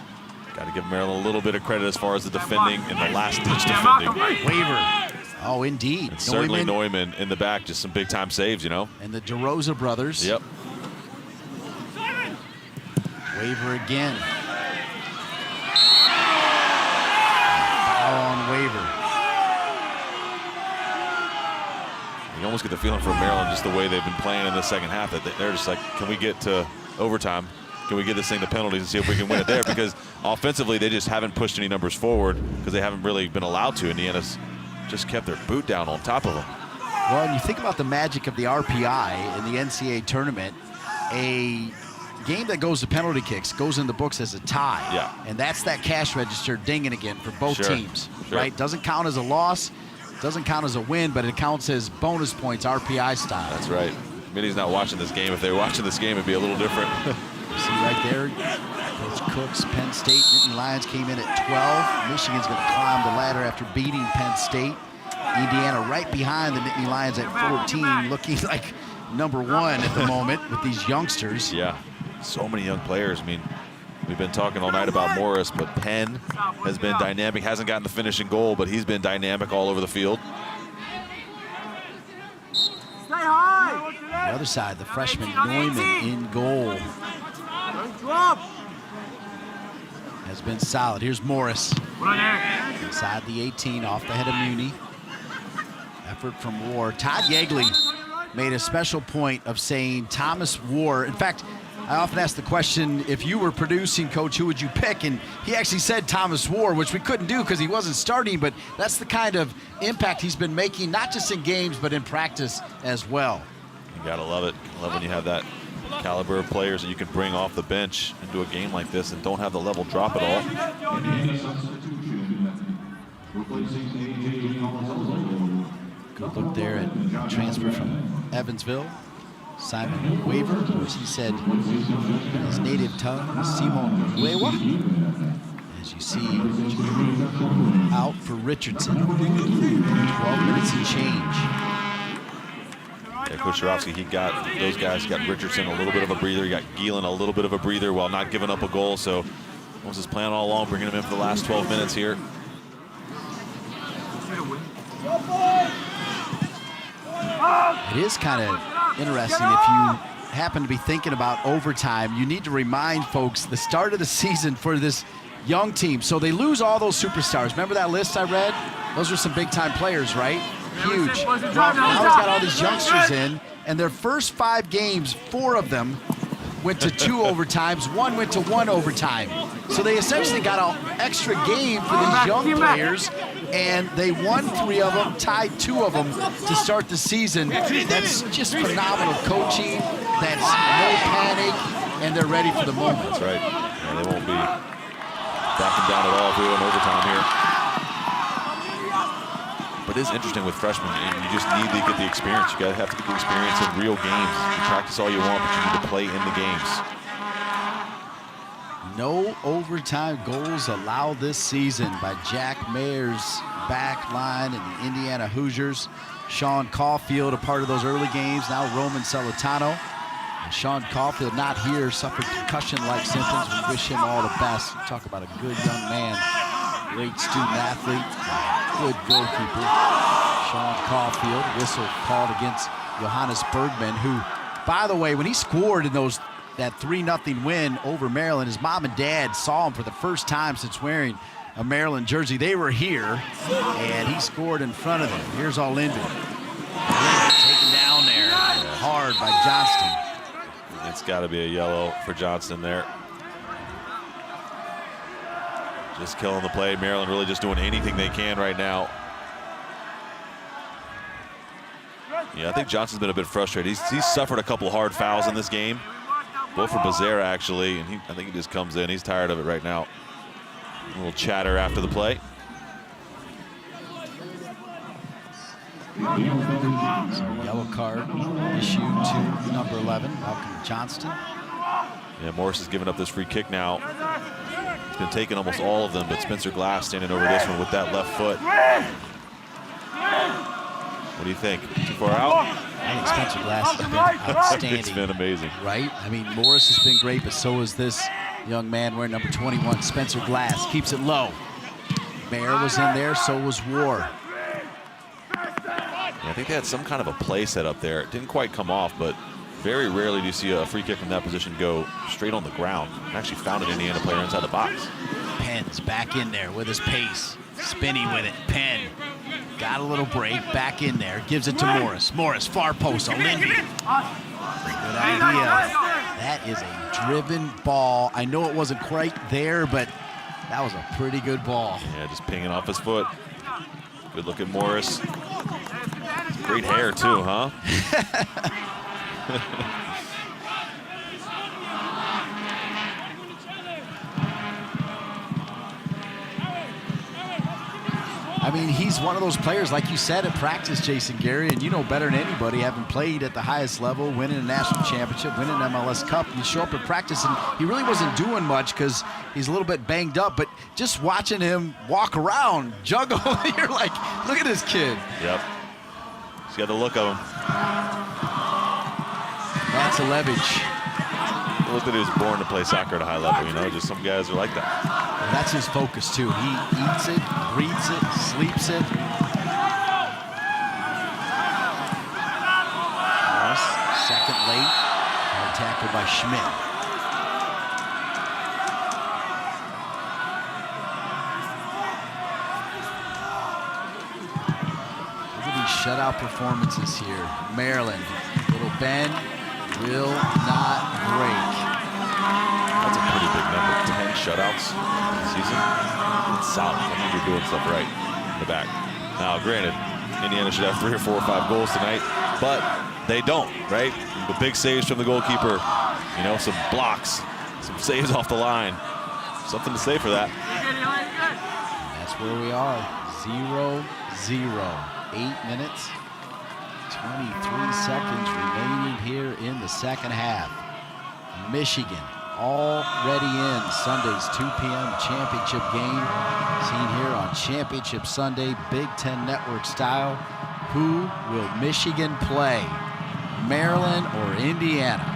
got to give Maryland a little bit of credit as far as the defending and the last ditch defending. Waver. Oh, indeed. And certainly Neumann in the back, just some big time saves, you know. And the DeRosa brothers. Yep. Waver again. Foul on Waver. You almost get the feeling from Maryland, just the way they've been playing in the second half, that they're just like, can we get to overtime? Can we get this thing to penalties and see if we can win it there? Because offensively, they just haven't pushed any numbers forward because they haven't really been allowed to. Indiana's just kept their boot down on top of them. Well, and you think about the magic of the RPI in the NCAA tournament, a game that goes to penalty kicks goes in the books as a tie. Yeah. And that's that cash register dinging again for both teams, right? Doesn't count as a loss, doesn't count as a win, but it counts as bonus points RPI style. That's right. Minnie's not watching this game. If they were watching this game, it'd be a little different. See right there, Coach Cook's Penn State Nittany Lions came in at 12. Michigan's going to climb the ladder after beating Penn State. Indiana right behind the Nittany Lions at 14, looking like number 1 at the moment with these youngsters. Yeah, so many young players. I mean, we've been talking all night about Morris, but Penn has been dynamic. Hasn't gotten the finishing goal, but he's been dynamic all over the field. On the other side, the freshman Neumann in goal has been solid. Here's Morris inside the 18, off the head of Muni. Effort from War. Todd Yeagley made a special point of saying Thomas War. In fact, I often ask the question, if you were producing, Coach, who would you pick? And he actually said Thomas War, which we couldn't do because he wasn't starting, but that's the kind of impact he's been making, not just in games, but in practice as well. You gotta love it. Love when you have that caliber of players that you can bring off the bench into a game like this and don't have the level drop at all. Good look there at transfer from Evansville. Simon Waver, which he said in his native tongue, Simon Wewa. As you see, out for Richardson. 12 minutes and change. Yeah, Coach Shorowski, he got those guys, got Richardson a little bit of a breather. He got Gielan a little bit of a breather while not giving up a goal. So what was his plan all along, bringing him in for the last 12 minutes here? It is kind of interesting if you happen to be thinking about overtime, you need to remind folks the start of the season for this young team. So they lose all those superstars. Remember that list I read? Those are some big-time players, right? Huge. Well, now he's got all these youngsters in, and their first 5 games, 4 of them went to 2 overtimes, 1 went to 1 overtime. So they essentially got an extra game for these young players, and they won 3 of them, tied 2 of them to start the season. That's just phenomenal coaching. That's no panic, and they're ready for the moment. That's right. Yeah, they won't be backing down at all if we win overtime here. But it is interesting with freshmen, and you just need to get the experience. You have to get the experience in real games. You practice all you want, but you need to play in the games. No overtime goals allowed this season by Jack Mayer's back line and the Indiana Hoosiers. Sean Caulfield, a part of those early games, now Roman Celentano. And Sean Caulfield, not here, suffered concussion-like symptoms. We wish him all the best. Talk about a good young man, great student athlete, good goalkeeper. Sean Caulfield, whistle called against Johannes Bergman, who, by the way, when he scored in that 3-0 win over Maryland, his mom and dad saw him for the first time since wearing a Maryland jersey. They were here, and he scored in front of them. Here's All-Linden. Taken down there hard by Johnston. It's got to be a yellow for Johnston there. Just killing the play. Maryland really just doing anything they can right now. Yeah, I think Johnston's been a bit frustrated. He's suffered a couple hard fouls in this game. Both for Becerra, actually, and I think he just comes in. He's tired of it right now. A little chatter after the play. Yellow card issued to number 11, Malcolm Johnston. Yeah, Morris has given up this free kick now. He's been taking almost all of them, but Spencer Glass standing over this one with that left foot. What do you think? Too far out? I think Spencer Glass has been outstanding. It's been amazing. Right? I mean, Morris has been great, but so is this young man wearing number 21, Spencer Glass. Keeps it low. Mayer was in there, so was War. Yeah, I think they had some kind of a play set up there. It didn't quite come off, but very rarely do you see a free kick from that position go straight on the ground. Actually found an Indiana player inside the box. Penn's back in there with his pace. Spinning with it. Penn got a little break, back in there, gives it to Morris. Morris, far post, Lindy. Good idea. That is a driven ball. I know it wasn't quite there, but that was a pretty good ball. Yeah, just pinging off his foot. Good look at Morris. Great hair too, huh? I mean, he's one of those players, like you said, at practice, Jason Gary, and you know better than anybody, having played at the highest level, winning a national championship, winning an MLS Cup. You show up at practice, and he really wasn't doing much because he's a little bit banged up, but just watching him walk around, juggle, you're like, look at this kid. Yep. He's got the look of him. That's a Levitch. It looked like he was born to play soccer at a high level, you know, just some guys are like that. Well, that's his focus, too. He eats it, breathes it, sleeps it. Morris, second late. Hard tackle by Schmidt. Look at these shutout performances here. Maryland, little Ben will not break. That's a pretty big number, 10 shutouts in the season. It's solid. I think they're doing stuff right in the back. Now, granted, Indiana should have 3 or 4 or 5 goals tonight, but they don't, right? The big saves from the goalkeeper, you know, some blocks, some saves off the line. Something to say for that. And that's where we are, 0-0. 8 minutes, 23 seconds remaining here in the second half. Michigan already in Sunday's 2 p.m. championship game. Seen here on Championship Sunday, Big Ten Network style. Who will Michigan play? Maryland or Indiana?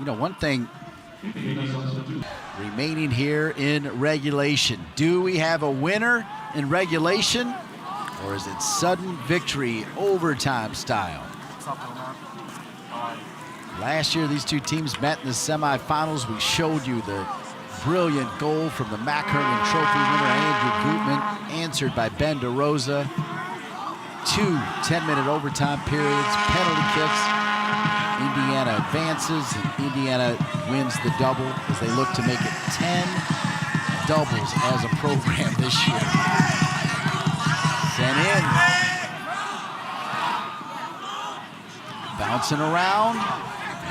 You know, one thing remaining here in regulation. Do we have a winner in regulation, or is it sudden victory overtime style? Last year, these two teams met in the semifinals. We showed you the brilliant goal from the Mac Herman Trophy winner, Andrew Gutman, answered by Ben DeRosa. 2 10-minute overtime periods, penalty kicks. Indiana advances, and Indiana wins the double as they look to make it 10 doubles as a program this year. Sent in. Bouncing around.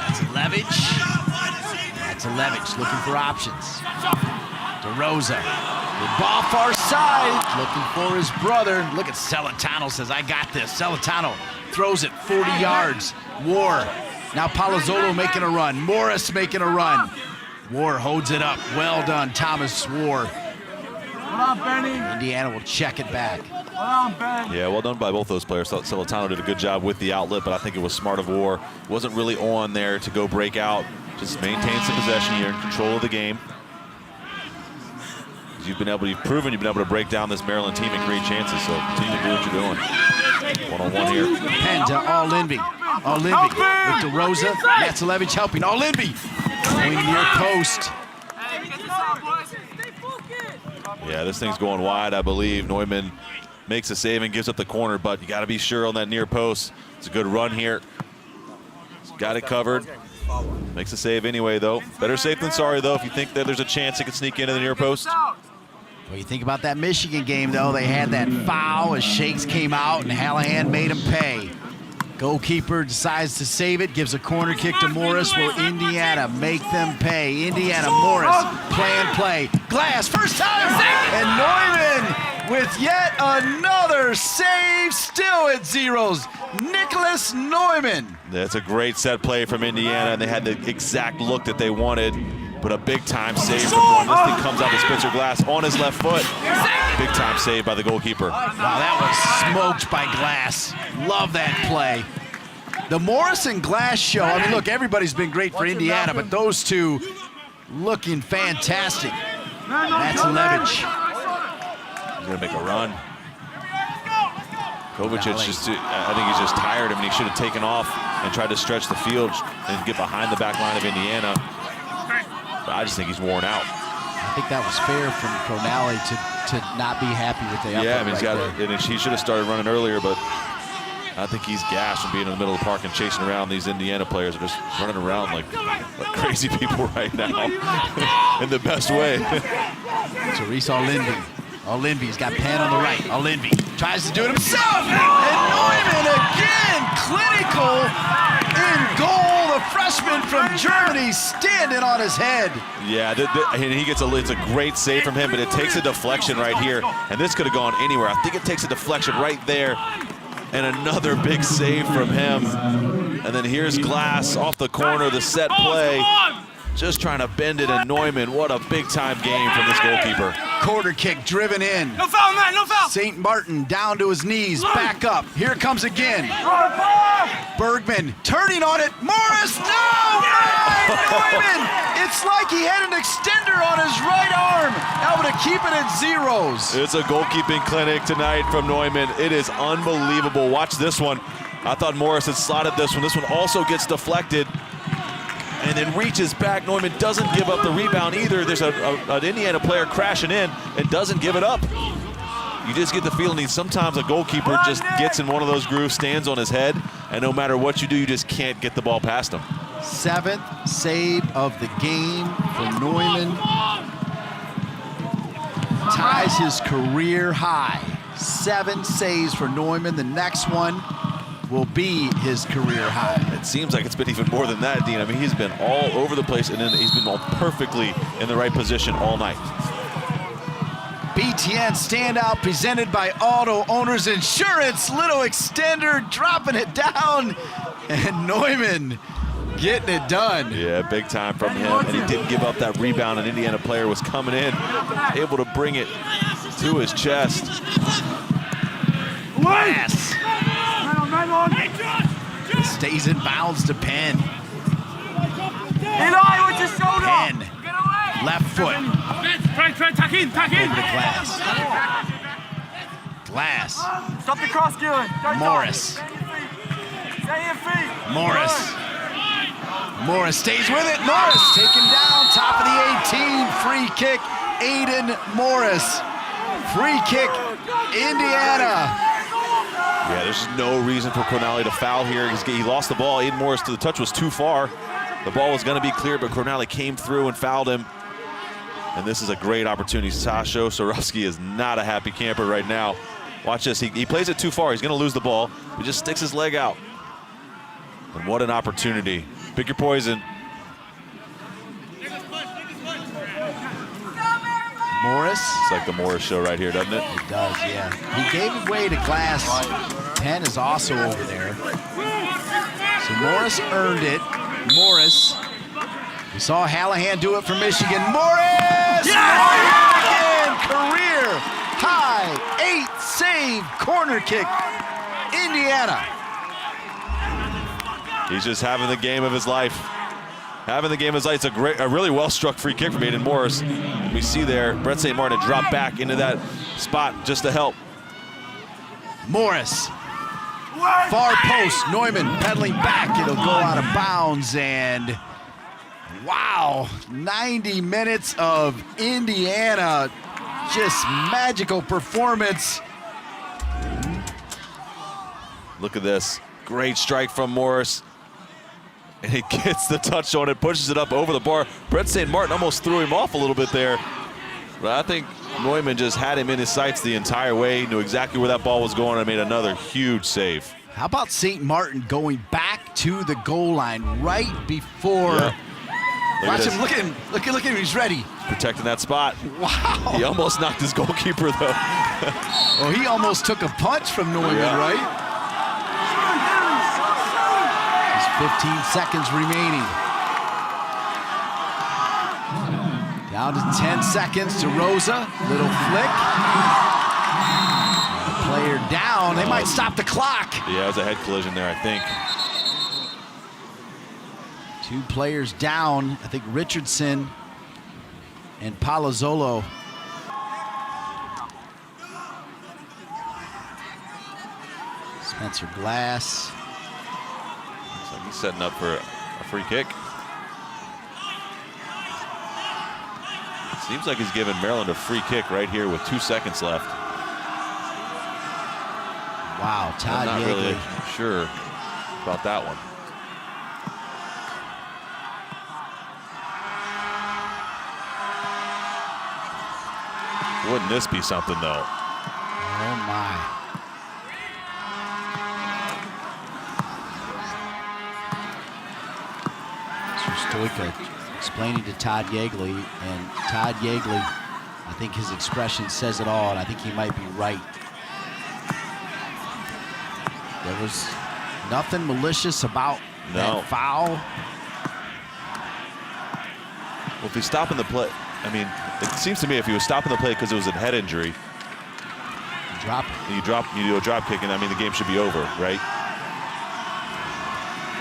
That's Levitch looking for options. DeRosa. The ball far side, looking for his brother. Look at Celentano, says, I got this. Celentano throws it 40 yards. War. Now Palazzolo making a run. Morris making a run. War holds it up. Well done, Thomas War. Indiana will check it back. Yeah, well done by both those players. Celentano did a good job with the outlet, but I think it was smart of War. Wasn't really on there to go break out. Just maintain some possession here, in control of the game. You've proven you've been able to break down this Maryland team and create chances, so continue to do what you're doing. One-on-one here. Penn to All-Linby. All-Linby with DeRosa. Matsalevich helping. All-Linby going near post. Yeah, this thing's going wide, I believe. Neumann makes a save and gives up the corner, but you got to be sure on that near post. It's a good run here. Got it covered. Makes a save anyway, though. Better safe than sorry, though, if you think that there's a chance it could sneak into the near post. Well, you think about that Michigan game, though. They had that foul as Shakes came out, and Hallahan made him pay. Goalkeeper decides to save it, gives a corner kick to Morris. Will Indiana make them pay? Indiana, Morris, play. Glass, first time! And Neumann with yet another save, still at zeros. Nicholas Neumann. That's a great set play from Indiana, and they had the exact look that they wanted. But a big-time save from Neumann. This thing comes out to Spencer Glass on his left foot. Big-time save by the goalkeeper. Wow, that was smoked by Glass. Love that play. The Morris and Glass show, I mean, look, everybody's been great for Indiana, but those two looking fantastic. Matsalevich. He's going to make a run. Kovacic, I think he's just tired. I mean, he should have taken off and tried to stretch the field and get behind the back line of Indiana. But I just think he's worn out. I think that was fair from Cronale to not be happy with the effort. Yeah, I mean, he should have started running earlier, but I think he's gassed from being in the middle of the park and chasing around. These Indiana players are just running around like crazy people right now in the best way. Therese All-Linby. All-Linby's got Penn on the right. All-Linby tries to do it himself. And Neumann again, clinical in goal. The freshman from Germany standing on his head. Yeah, and he gets it's a great save from him, but it takes a deflection right here. And this could have gone anywhere. I think it takes a deflection right there. And another big save from him. And then here's Glass off the corner, the set play. Just trying to bend it, and Neumann, what a big-time game from this goalkeeper. Quarter kick driven in. No foul, man, no foul. St. Martin down to his knees, back up. Here it comes again. Bergman turning on it. Morris, no! Neumann! It's like he had an extender on his right arm, able to keep it at zeros. It's a goalkeeping clinic tonight from Neumann. It is unbelievable. Watch this one. I thought Morris had slotted this one. This one also gets deflected and then reaches back. Neumann doesn't give up the rebound either. There's an Indiana player crashing in and doesn't give it up. You just get the feeling sometimes a goalkeeper just gets in one of those grooves, stands on his head, and no matter what you do, you just can't get the ball past him. 7th save of the game for Neumann. Ties his career high. 7 saves for Neumann. The next one will be his career high. It seems like it's been even more than that, Dean. I mean, he's been all over the place, and then he's been all perfectly in the right position all night. BTN standout presented by Auto Owners Insurance. Little extender, dropping it down, and Neumann getting it done. Yeah, big time from him, and he didn't give up that rebound. An Indiana player was coming in, able to bring it to his chest. Glass. Stays in bounds to Penn. Eli with your shoulder. 10. Get away. Left foot. Try, tuck in. Over to Glass. Glass. Stop the cross, Gillen. Don't Morris. Stay your feet. Morris. Morris stays with it. Morris taken down, top of the 18. Free kick, Aiden Morris. Free kick, Indiana. Yeah, there's no reason for Cornally to foul here. He lost the ball. Aiden Morris, the touch was too far. The ball was going to be clear, but Cornally came through and fouled him. And this is a great opportunity. Sasho Sorowski is not a happy camper right now. Watch this. He plays it too far. He's going to lose the ball. He just sticks his leg out. And what an opportunity. Pick your poison. Morris. It's like the Morris show right here, doesn't it? It does, yeah. He gave it away to Glass. 10 is also over there. So Morris earned it. Morris. We saw Hallahan do it for Michigan. Morris! Again, career high 8-save corner kick. Indiana. He's just having the game of his life. Having the game of his life. It's a really well-struck free kick from Aiden Morris. We see there, Brett St. Martin drop back into that spot just to help. Morris. Far post. Neumann pedaling back. It'll go out of bounds. And wow, 90 minutes of Indiana. Just magical performance. Look at this. Great strike from Morris. And he gets the touch on it, pushes it up over the bar. Brett St. Martin almost threw him off a little bit there. But I think Neumann just had him in his sights the entire way, knew exactly where that ball was going, and made another huge save. How about St. Martin going back to the goal line right before? Yeah. Watch him, look at him, look at him, he's ready. Protecting that spot. Wow. He almost knocked his goalkeeper, though. Well, he almost took a punch from Neumann, right? 15 seconds remaining. Down to 10 seconds to Rosa. Little flick. Player down. They might stop the clock. Yeah, it was a head collision there, I think. 2 players down. I think Richardson and Palazzolo. Spencer Glass. He's setting up for a free kick. Seems like he's giving Maryland a free kick right here with 2 seconds left. Wow, Todd I'm not Yeagley. really sure about that one. Wouldn't this be something, though? Oh, my. Stoika explaining to Todd Yeagley, and Todd Yeagley, I think his expression says it all, and I think he might be right. There was nothing malicious about that foul. Well, if he's stopping the play, I mean, it seems to me if he was stopping the play because it was a head injury, Drop it. you do a drop kick, and I mean the game should be over, right?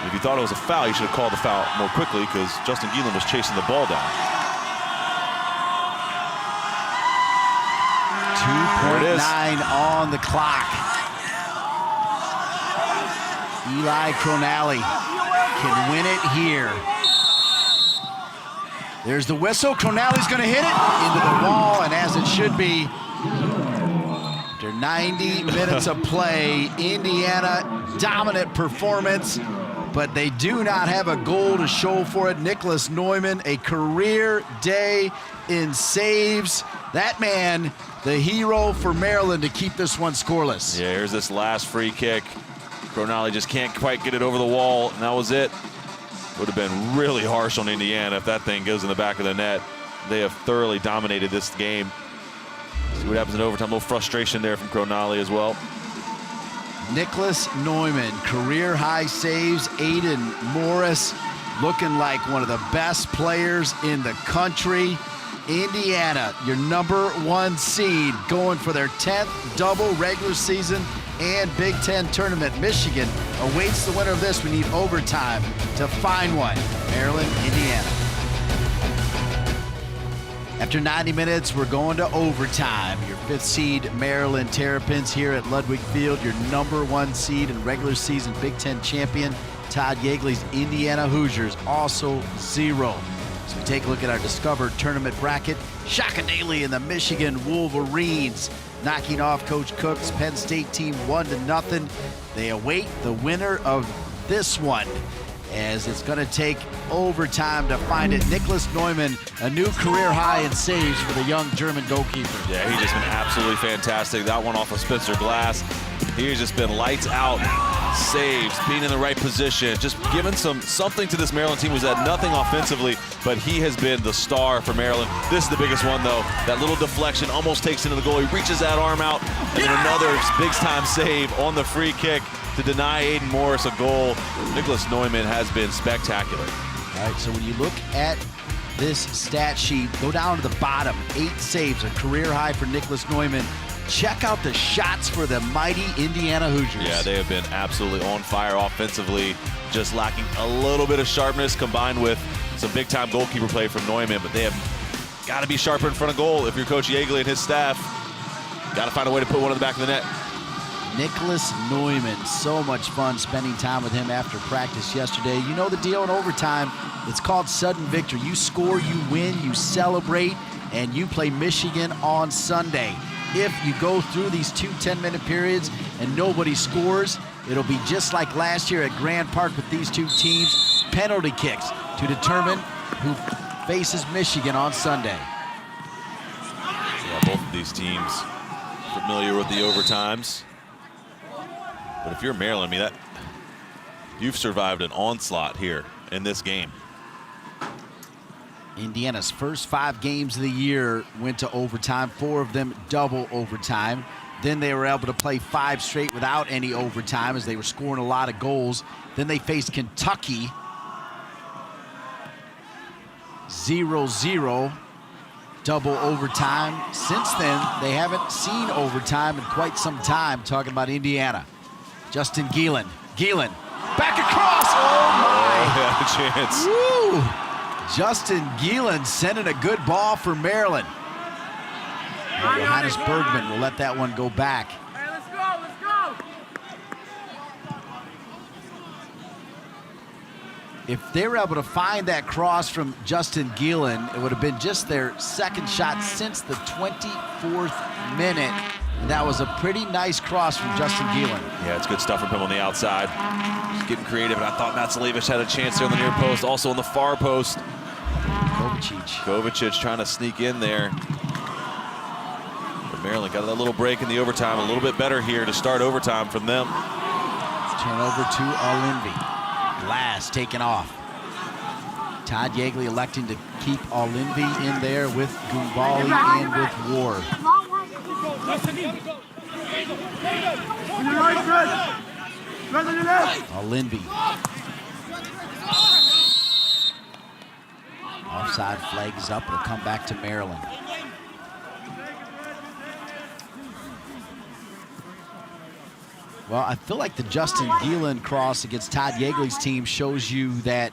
If you thought it was a foul, you should have called the foul more quickly because Justin Geelan was chasing the ball down. 2.9 on the clock. Eli Cronally can win it here. There's the whistle. Cronally's going to hit it into the wall, and as it should be, after 90 minutes of play, Indiana dominant performance, but they do not have a goal to show for it. Nicholas Neumann, a career day in saves. That man, the hero for Maryland to keep this one scoreless. Yeah, here's this last free kick. Cronally just can't quite get it over the wall, and that was it. Would have been really harsh on Indiana if that thing goes in the back of the net. They have thoroughly dominated this game. See what happens in overtime. A little frustration there from Cronally as well. Nicholas Neumann, career high saves. Aiden Morris looking like one of the best players in the country. Indiana, your #1 seed, going for their 10th double regular season and Big Ten tournament. Michigan awaits the winner of this. We need overtime to find one. Maryland, Indiana. After 90 minutes, we're going to overtime. Your 5th seed Maryland Terrapins here at Ludwig Field, your #1 seed and regular season Big Ten champion Todd Yeagley's Indiana Hoosiers, also 0. So we take a look at our Discover tournament bracket. Shaka Daly and the Michigan Wolverines knocking off Coach Cook's Penn State team 1-0. They await the winner of this one, as it's going to take overtime to find it. Nicholas Neumann, a new career high in saves for the young German goalkeeper. Yeah, he's just been absolutely fantastic. That one off of Spencer Glass. He's just been lights out, saves, being in the right position, just giving something to this Maryland team who's had nothing offensively, but he has been the star for Maryland. This is the biggest one, though. That little deflection almost takes into the goal. He reaches that arm out, and then another big-time save on the free kick to deny Aiden Morris a goal. Nicholas Neumann has been spectacular. All right, so when you look at this stat sheet, go down to the bottom. 8 saves, a career high for Nicholas Neumann. Check out the shots for the mighty Indiana Hoosiers. Yeah, they have been absolutely on fire offensively, just lacking a little bit of sharpness combined with some big-time goalkeeper play from Neumann, but they have got to be sharper in front of goal if you're Coach Yeagley and his staff. Got to find a way to put one in the back of the net. Nicholas Neumann, so much fun spending time with him after practice yesterday. You know the deal in overtime. It's called sudden victory. You score, you win, you celebrate, and you play Michigan on Sunday. If you go through these 2 10-minute periods and nobody scores, it'll be just like last year at Grand Park with these 2 teams, penalty kicks to determine who faces Michigan on Sunday. Yeah, both of these teams familiar with the overtimes. But if you're Maryland, I mean, you've survived an onslaught here in this game. Indiana's first 5 games of the year went to overtime, 4 of them double overtime. Then they were able to play 5 straight without any overtime as they were scoring a lot of goals. Then they faced Kentucky, 0-0, double overtime. Since then, they haven't seen overtime in quite some time, talking about Indiana. Justin Geelan, back across, oh my! Had a chance. Woo! Justin Geelan sending a good ball for Maryland. Johannes Bergman will let that one go back. Hey, let's go. If they were able to find that cross from Justin Geelan, it would have been just their second shot since the 24th minute. And that was a pretty nice cross from Justin Geelan. Yeah, it's good stuff from him on the outside. Just getting creative, and I thought Matsalevic had a chance there on the near post, also on the far post. Kovacic trying to sneak in there. But Maryland got that little break in the overtime, a little bit better here to start overtime from them. Turnover to Olinvi. Glass taken off. Todd Yeagley electing to keep Olinvi in there with Gumbali and with Ward. Olinvi. Offside flag is up. It'll come back to Maryland. Well, I feel like the Justin Geelan cross against Todd Yeagley's team shows you that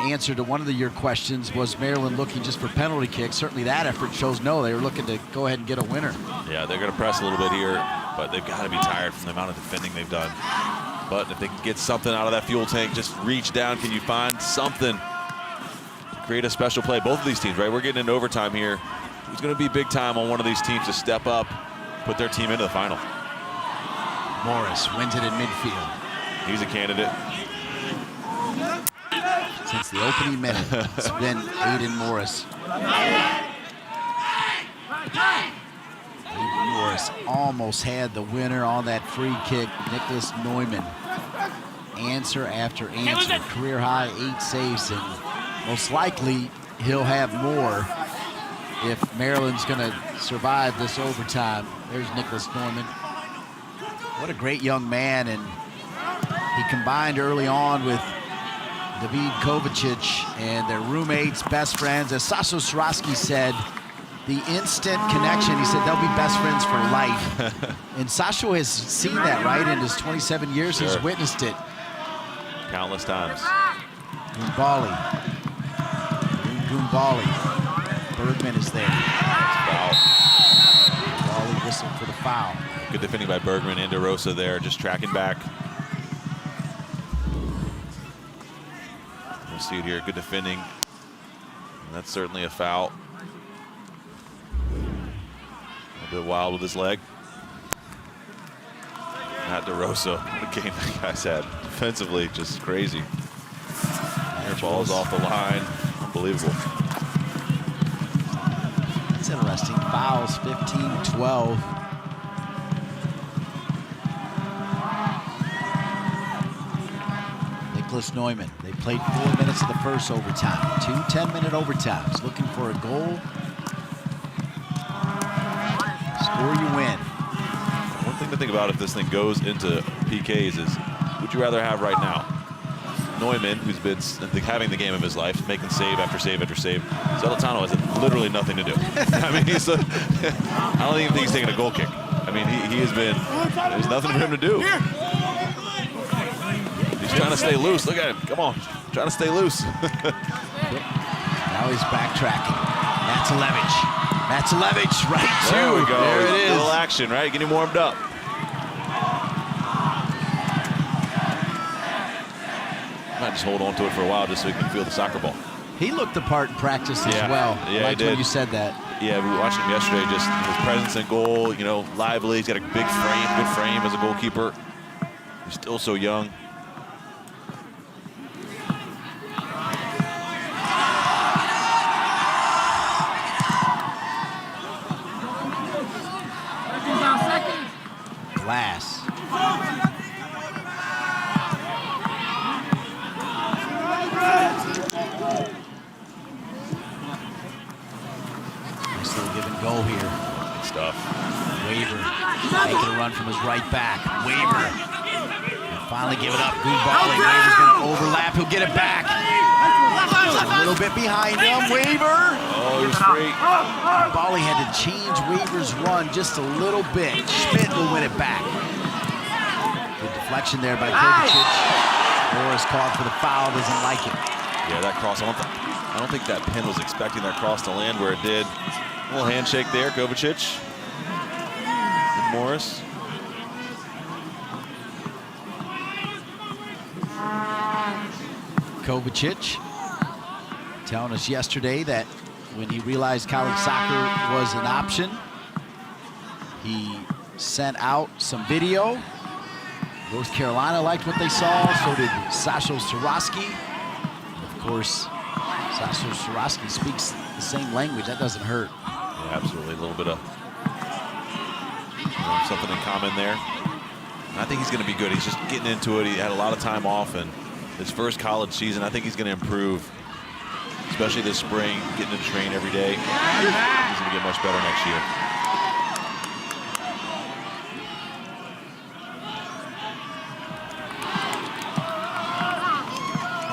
answer to one of your questions. Was Maryland looking just for penalty kicks? Certainly that effort shows no. They were looking to go ahead and get a winner. Yeah, they're going to press a little bit here, but they've got to be tired from the amount of defending they've done. But if they can get something out of that fuel tank, just reach down. Can you find something to create a special play? Both of these teams, right? We're getting into overtime here. It's going to be big time on one of these teams to step up, put their team into the final. Morris wins it in midfield. He's a candidate. Since the opening minute, it's been Aiden Morris. Aiden Morris almost had the winner on that free kick. Nicholas Neumann, answer after answer, career high 8 saves, and most likely he'll have more if Maryland's going to survive this overtime. There's Nicholas Neumann. What a great young man, and he combined early on with David Kovacic and their roommates, best friends. As Sasho Swarovski said, the instant connection, he said they'll be best friends for life. And Sasho has seen that, right? In his 27 years, Sure. he's witnessed it. Countless times. Goombali. Bergman is there. Foul. Goombali whistled for the foul. Good defending by Bergman and DeRosa there, just tracking back. We'll see it here, good defending. And that's certainly a foul. A bit wild with his leg. Not DeRosa, what a game that guy's had. Defensively, just crazy. Air balls off the line, unbelievable. It's interesting, fouls 15-12. Neumann. They played 4 minutes of the first overtime. 2 10-minute overtimes. Looking for a goal. Score, you win. One thing to think about if this thing goes into PKs is, would you rather have right now Neumann, who's been having the game of his life, making save after save after save. Celentano has literally nothing to do. I mean, I don't even think he's taking a goal kick. I mean, he has been, there's nothing for him to do. He's trying to stay loose. Look at him. Come on. Trying to stay loose. Now he's backtracking. Matsalevich right to. There we go. There it is. A little action, right? Getting warmed up. Might just hold on to it for a while just so he can feel the soccer ball. He looked the part in practice as well. Yeah, I liked he did. when you said that. Yeah, we watched him yesterday, just his presence in goal, you know, lively. He's got a big frame, good frame as a goalkeeper. He's still so young. Glass. Nice little give and go here. Good stuff. Weaver making a run from his right back. Weaver. And finally give it up. Goombali. Weaver's going to overlap. He'll get it back. A little bit behind him. Weaver. Oh, he was free. Goombali had to change Weaver's run just a little bit. Schmidt will win it back. Good deflection there by Kovacic. Morris called for the foul. Doesn't like it. Yeah, that cross. I don't think that pin was expecting that cross to land where it did. A little handshake there, Kovacic. And Morris. Kovacic telling us yesterday that when he realized college soccer was an option, he sent out some video. North Carolina liked what they saw, so did Sasho Swarovski. Of course, Sasho Swarovski speaks the same language. That doesn't hurt. Yeah, absolutely. A little bit of something in common there. I think he's going to be good. He's just getting into it. He had a lot of time off, and his first college season, I think he's going to improve, especially this spring, getting to train every day. He's going to get much better next year.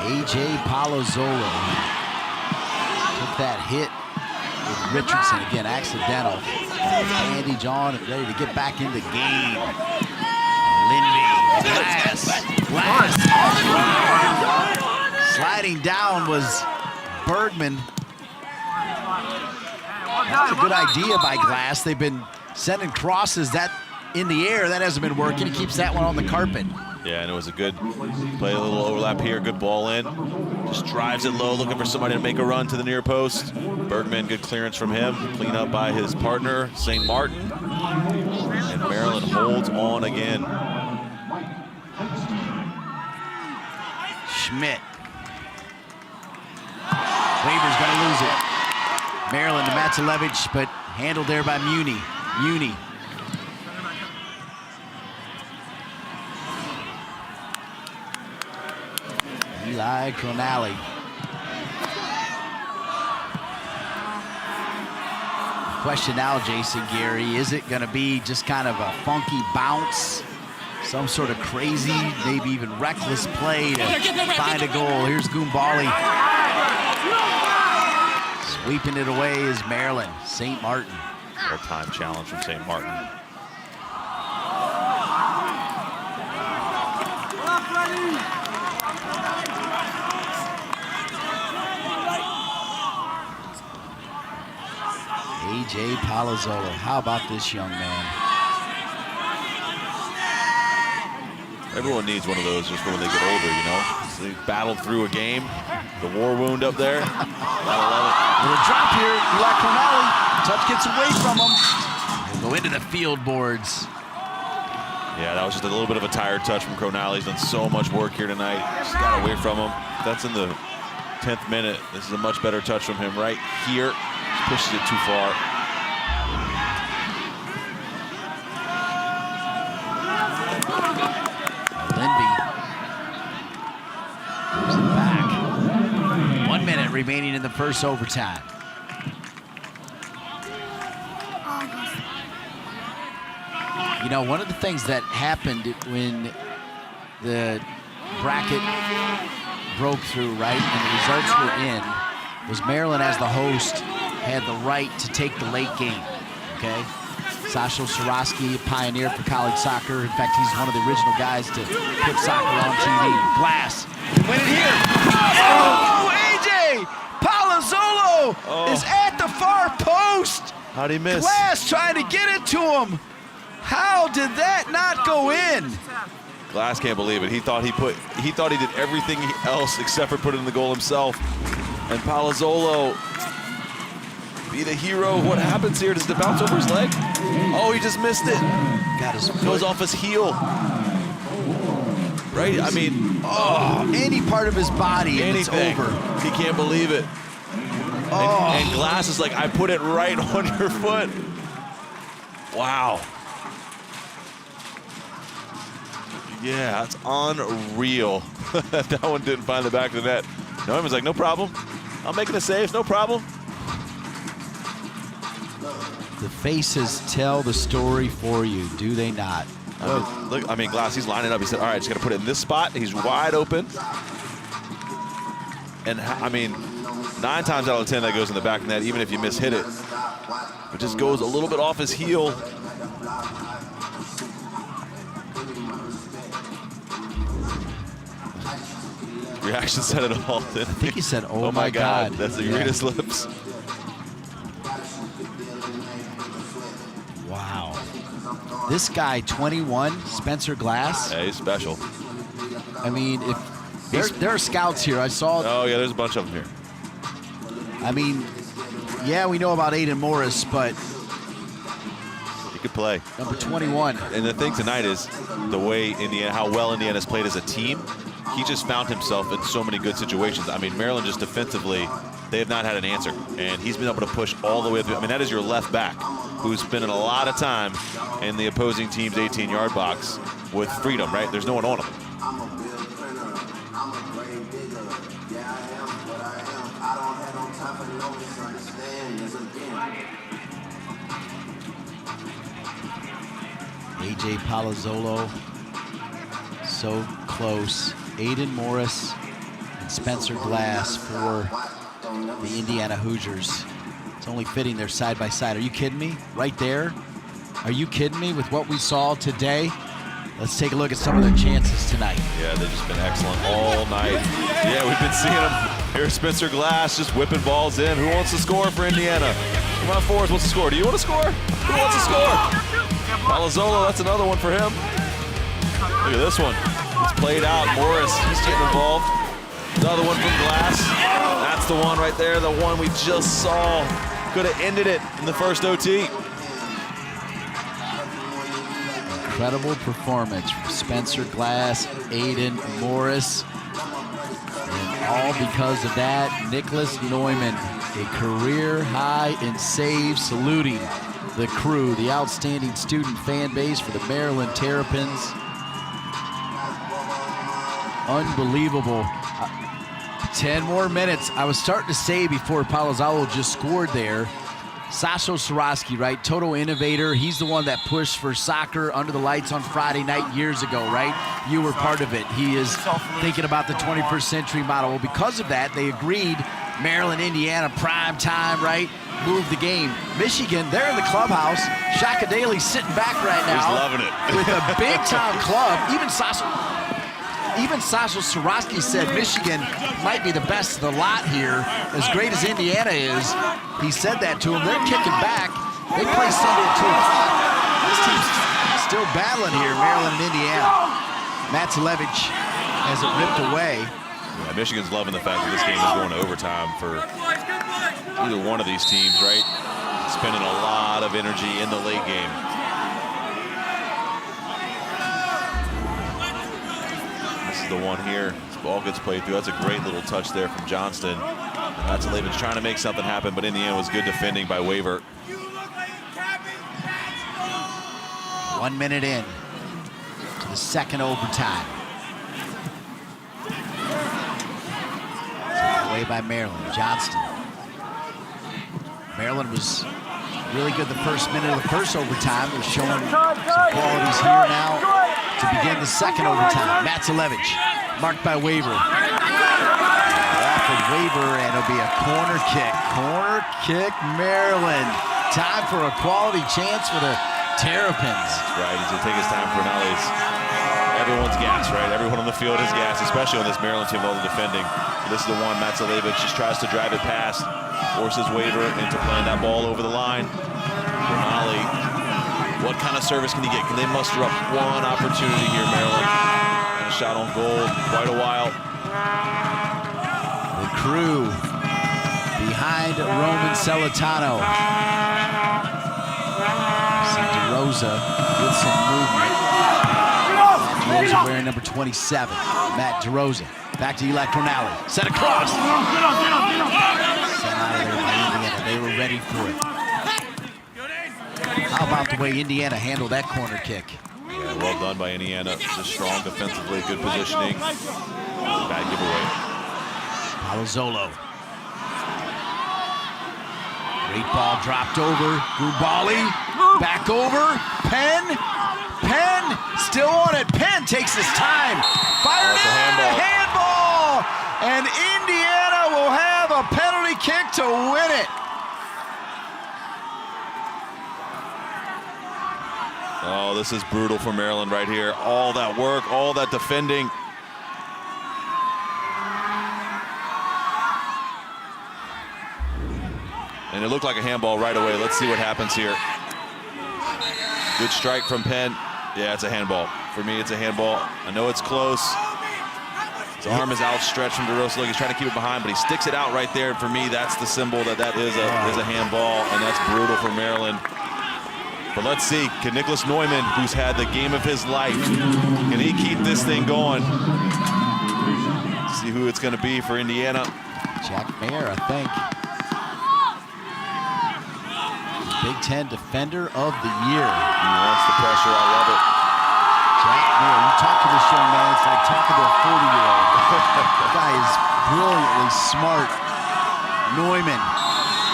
A.J. Palazzolo took that hit with Richardson. Again, accidental. Andy John ready to get back in the game. Lindy, Glass. Sliding down was Bergman. That's a good idea by Glass. They've been sending crosses that in the air. That hasn't been working. He keeps that one on the carpet. Yeah, and it was a good play, a little overlap here, good ball in. Just drives it low, looking for somebody to make a run to the near post. Bergman, good clearance from him. Clean up by his partner, St. Martin. And Maryland holds on again. Schmidt. Weaver's going to lose it. Maryland to Matsalevich, but handled there by Muni. Eli Cronali. Question now, Jason Gary, is it going to be just kind of a funky bounce some sort of crazy, maybe even reckless play to find a goal. Here's Goombali. Sweeping it away is Maryland, St. Martin. A time challenge from St. Martin. A.J. Palazzolo, how about this young man? Everyone needs one of those just for when they get older, you know? So they battled through a game, the war wound up there. Gotta love it. Little drop here, Eli Cornelli. Touch gets away from him. He'll go into the field boards. Yeah, that was just a little bit of a tired touch from Cronali. He's done so much work here tonight. Just got away from him. That's in the 10th minute. This is a much better touch from him right here. Just pushes it too far. Linby moves it back. 1 minute remaining in the first overtime. You know, one of the things that happened when the bracket broke through, right, and the results were in, was Maryland as the host had the right to take the late game, okay? Sasho Soroski, a pioneer for college soccer. In fact, he's one of the original guys to put soccer on TV. Glass, win it here. Oh, A.J. Palazzolo is at the far post. How'd he miss? Glass trying to get it to him. How did that not go in? Glass can't believe it. He thought he did everything else except for put it in the goal himself. And Palazzolo be the hero. What happens here? Does it bounce over his leg? Oh, he just missed it. Got his Goes off his heel. Right? I mean, any part of his body and it's anything. over. He can't believe it. And Glass is like, I put it right on your foot. Wow. Yeah, that's unreal. That one didn't find the back of the net. Neumann was like, no problem. I'm making a save, no problem. The faces tell the story for you, do they not? Look, I mean, Glass, he's lining up. He said, all right, just got to put it in this spot. He's wide open. And, I mean, 9 times out of 10, that goes in the back of the net, even if you mishit it. It just goes a little bit off his heel. Reaction said it all. I think he said, oh my God. That's the read his lips. Wow. This guy, 21, Spencer Glass. Yeah, he's special. I mean, if there are scouts here. I saw. Oh, yeah, there's a bunch of them here. I mean, yeah, we know about Aiden Morris, but He could play. number 21. And the thing tonight is the way how well Indiana's played as a team. He just found himself in so many good situations. I mean, Maryland just defensively, they have not had an answer. And he's been able to push all the way through. I mean, that is your left back who's spending a lot of time in the opposing team's 18-yard box with freedom, right? There's no one on him. A.J. Palazzolo, so close. Aiden Morris and Spencer Glass for the Indiana Hoosiers. It's only fitting they're side by side. Are you kidding me? Right there? Are you kidding me with what we saw today? Let's take a look at some of their chances tonight. Yeah, they've just been excellent all night. Yeah, we've been seeing them. Here's Spencer Glass just whipping balls in. Who wants to score for Indiana? Come on, Forrest wants to score. Do you want to score? Who wants to score? Palazzolo, that's another one for him. Look at this one. It's played out. Morris, he's getting involved. Another one from Glass. That's the one right there, the one we just saw. Could have ended it in the first OT. Incredible performance from Spencer Glass, Aiden Morris. And all because of that, Nicholas Neumann, a career high in saves, saluting the crew, the outstanding student fan base for the Maryland Terrapins. Unbelievable. 10 more minutes. I was starting to say before Palazzolo just scored there, Sasho Swarovski, right? Total innovator. He's the one that pushed for soccer under the lights on Friday night years ago, right? You were part of it. He is thinking about the 21st century model. Well, because of that, they agreed Maryland, Indiana, prime time, right? Move the game. Michigan, they're in the clubhouse. Shaka Daly's sitting back right now. He's loving it. With a big-time club. Even Sasha Swarovski said Michigan might be the best of the lot here. As great as Indiana is, he said that to him. They're kicking back. They play Sunday at 2 o'clock. This team's still battling here, Maryland and Indiana. Matzalevich has it ripped away. Yeah, Michigan's loving the fact that this game is going to overtime for either one of these teams, right? Spending a lot of energy in the late game. This is the one here. This ball gets played through. That's a great little touch there from Johnston. And that's Laban's trying to make something happen, but in the end, it was good defending by Waver. 1 minute in to the second overtime. Away by Maryland. Johnston. Maryland was really good the first minute of the first overtime. They're showing some qualities here now to begin the second overtime. Matzalevich, marked by Waver. Off of Waver, and it'll be a corner kick. Corner kick, Maryland. Time for a quality chance for the Terrapins. Right, he's gonna take his time for Nollies. Everyone's gas, right? Everyone on the field is gas, especially on this Maryland team with all the defending. This is the one Matzalevich just tries to drive it past, forces Waver into playing that ball over the line. Nolly, what kind of service can he get? Can they muster up one opportunity here, Maryland? And a shot on goal, quite a while. The crew behind Roman Celentano. See DeRosa with some movement. DeRosa wearing number 27. Matt DeRosa. Back to Electronali. Set across. Sent out of there by Indiana. They were ready for it. How about the way Indiana handled that corner kick? Yeah, well done by Indiana. Just strong defensively, good positioning. Bad giveaway. Palazzolo. Great ball dropped over. Gubali. Back over. Penn. Penn still on it. Penn takes his time. Fired in. Handball. And Indiana will have a penalty kick to win it. Oh, this is brutal for Maryland right here. All that work, all that defending. And it looked like a handball right away. Let's see what happens here. Good strike from Penn. Yeah, it's a handball. For me, it's a handball. I know it's close. His arm is outstretched from DeRosa. Look, he's trying to keep it behind, but he sticks it out right there. And for me, that's the symbol that is a handball, and that's brutal for Maryland. But let's see, can Nicholas Neumann, who's had the game of his life, can he keep this thing going? See who it's going to be for Indiana. Jack Mayer, I think. Big Ten Defender of the Year. He wants the pressure, I love it. Jack Mayer, you talk to this young man, it's like talking to a 40-year-old. The guy is brilliantly smart. Neumann,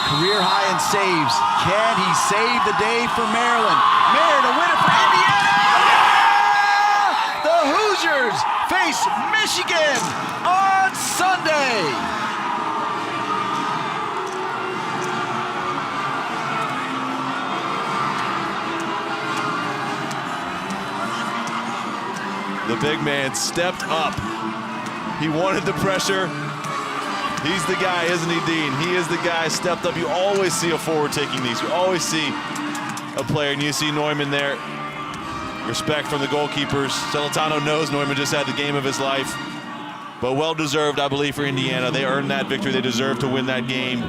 career high in saves. Can he save the day for Maryland? Mayer to win it for Indiana! The Hoosiers face Michigan on Sunday. The big man stepped up. He wanted the pressure. He's the guy, isn't he, Dean? He is the guy, stepped up. You always see a forward taking these. You always see a player, and you see Neumann there. Respect from the goalkeepers. Celentano knows Neumann just had the game of his life. But well-deserved, I believe, for Indiana. They earned that victory. They deserve to win that game.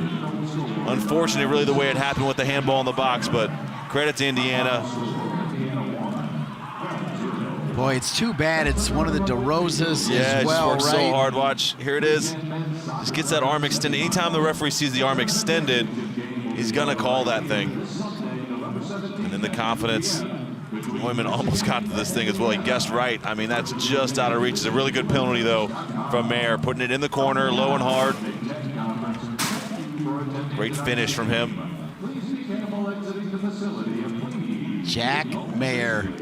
Unfortunately, really the way it happened with the handball in the box, but credit to Indiana. Boy, it's too bad it's one of the DeRosas as well, just worked so hard. Watch, here it is. Just gets that arm extended. Anytime the referee sees the arm extended, he's gonna call that thing. And then the confidence. Neumann almost got to this thing as well. He guessed right. I mean, that's just out of reach. It's a really good penalty, though, from Mayer. Putting it in the corner, low and hard. Great finish from him. Jack Mayer,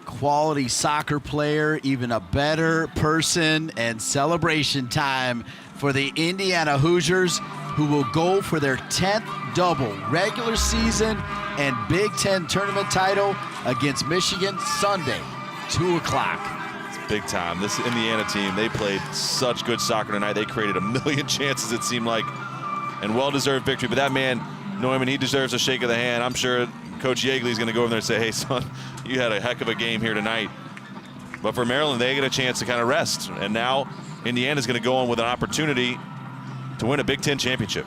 quality soccer player, even a better person, and celebration time for the Indiana Hoosiers, who will go for their 10th double regular season and Big Ten tournament title against Michigan Sunday, 2 o'clock. Big time. This Indiana team, they played such good soccer tonight. They created a million chances, it seemed like, and well-deserved victory. But that man, Neumann, he deserves a shake of the hand. I'm sure Coach Yeagley's going to go over there and say, hey, son, you had a heck of a game here tonight. But for Maryland, they get a chance to kind of rest. And now Indiana's going to go on with an opportunity to win a Big Ten championship.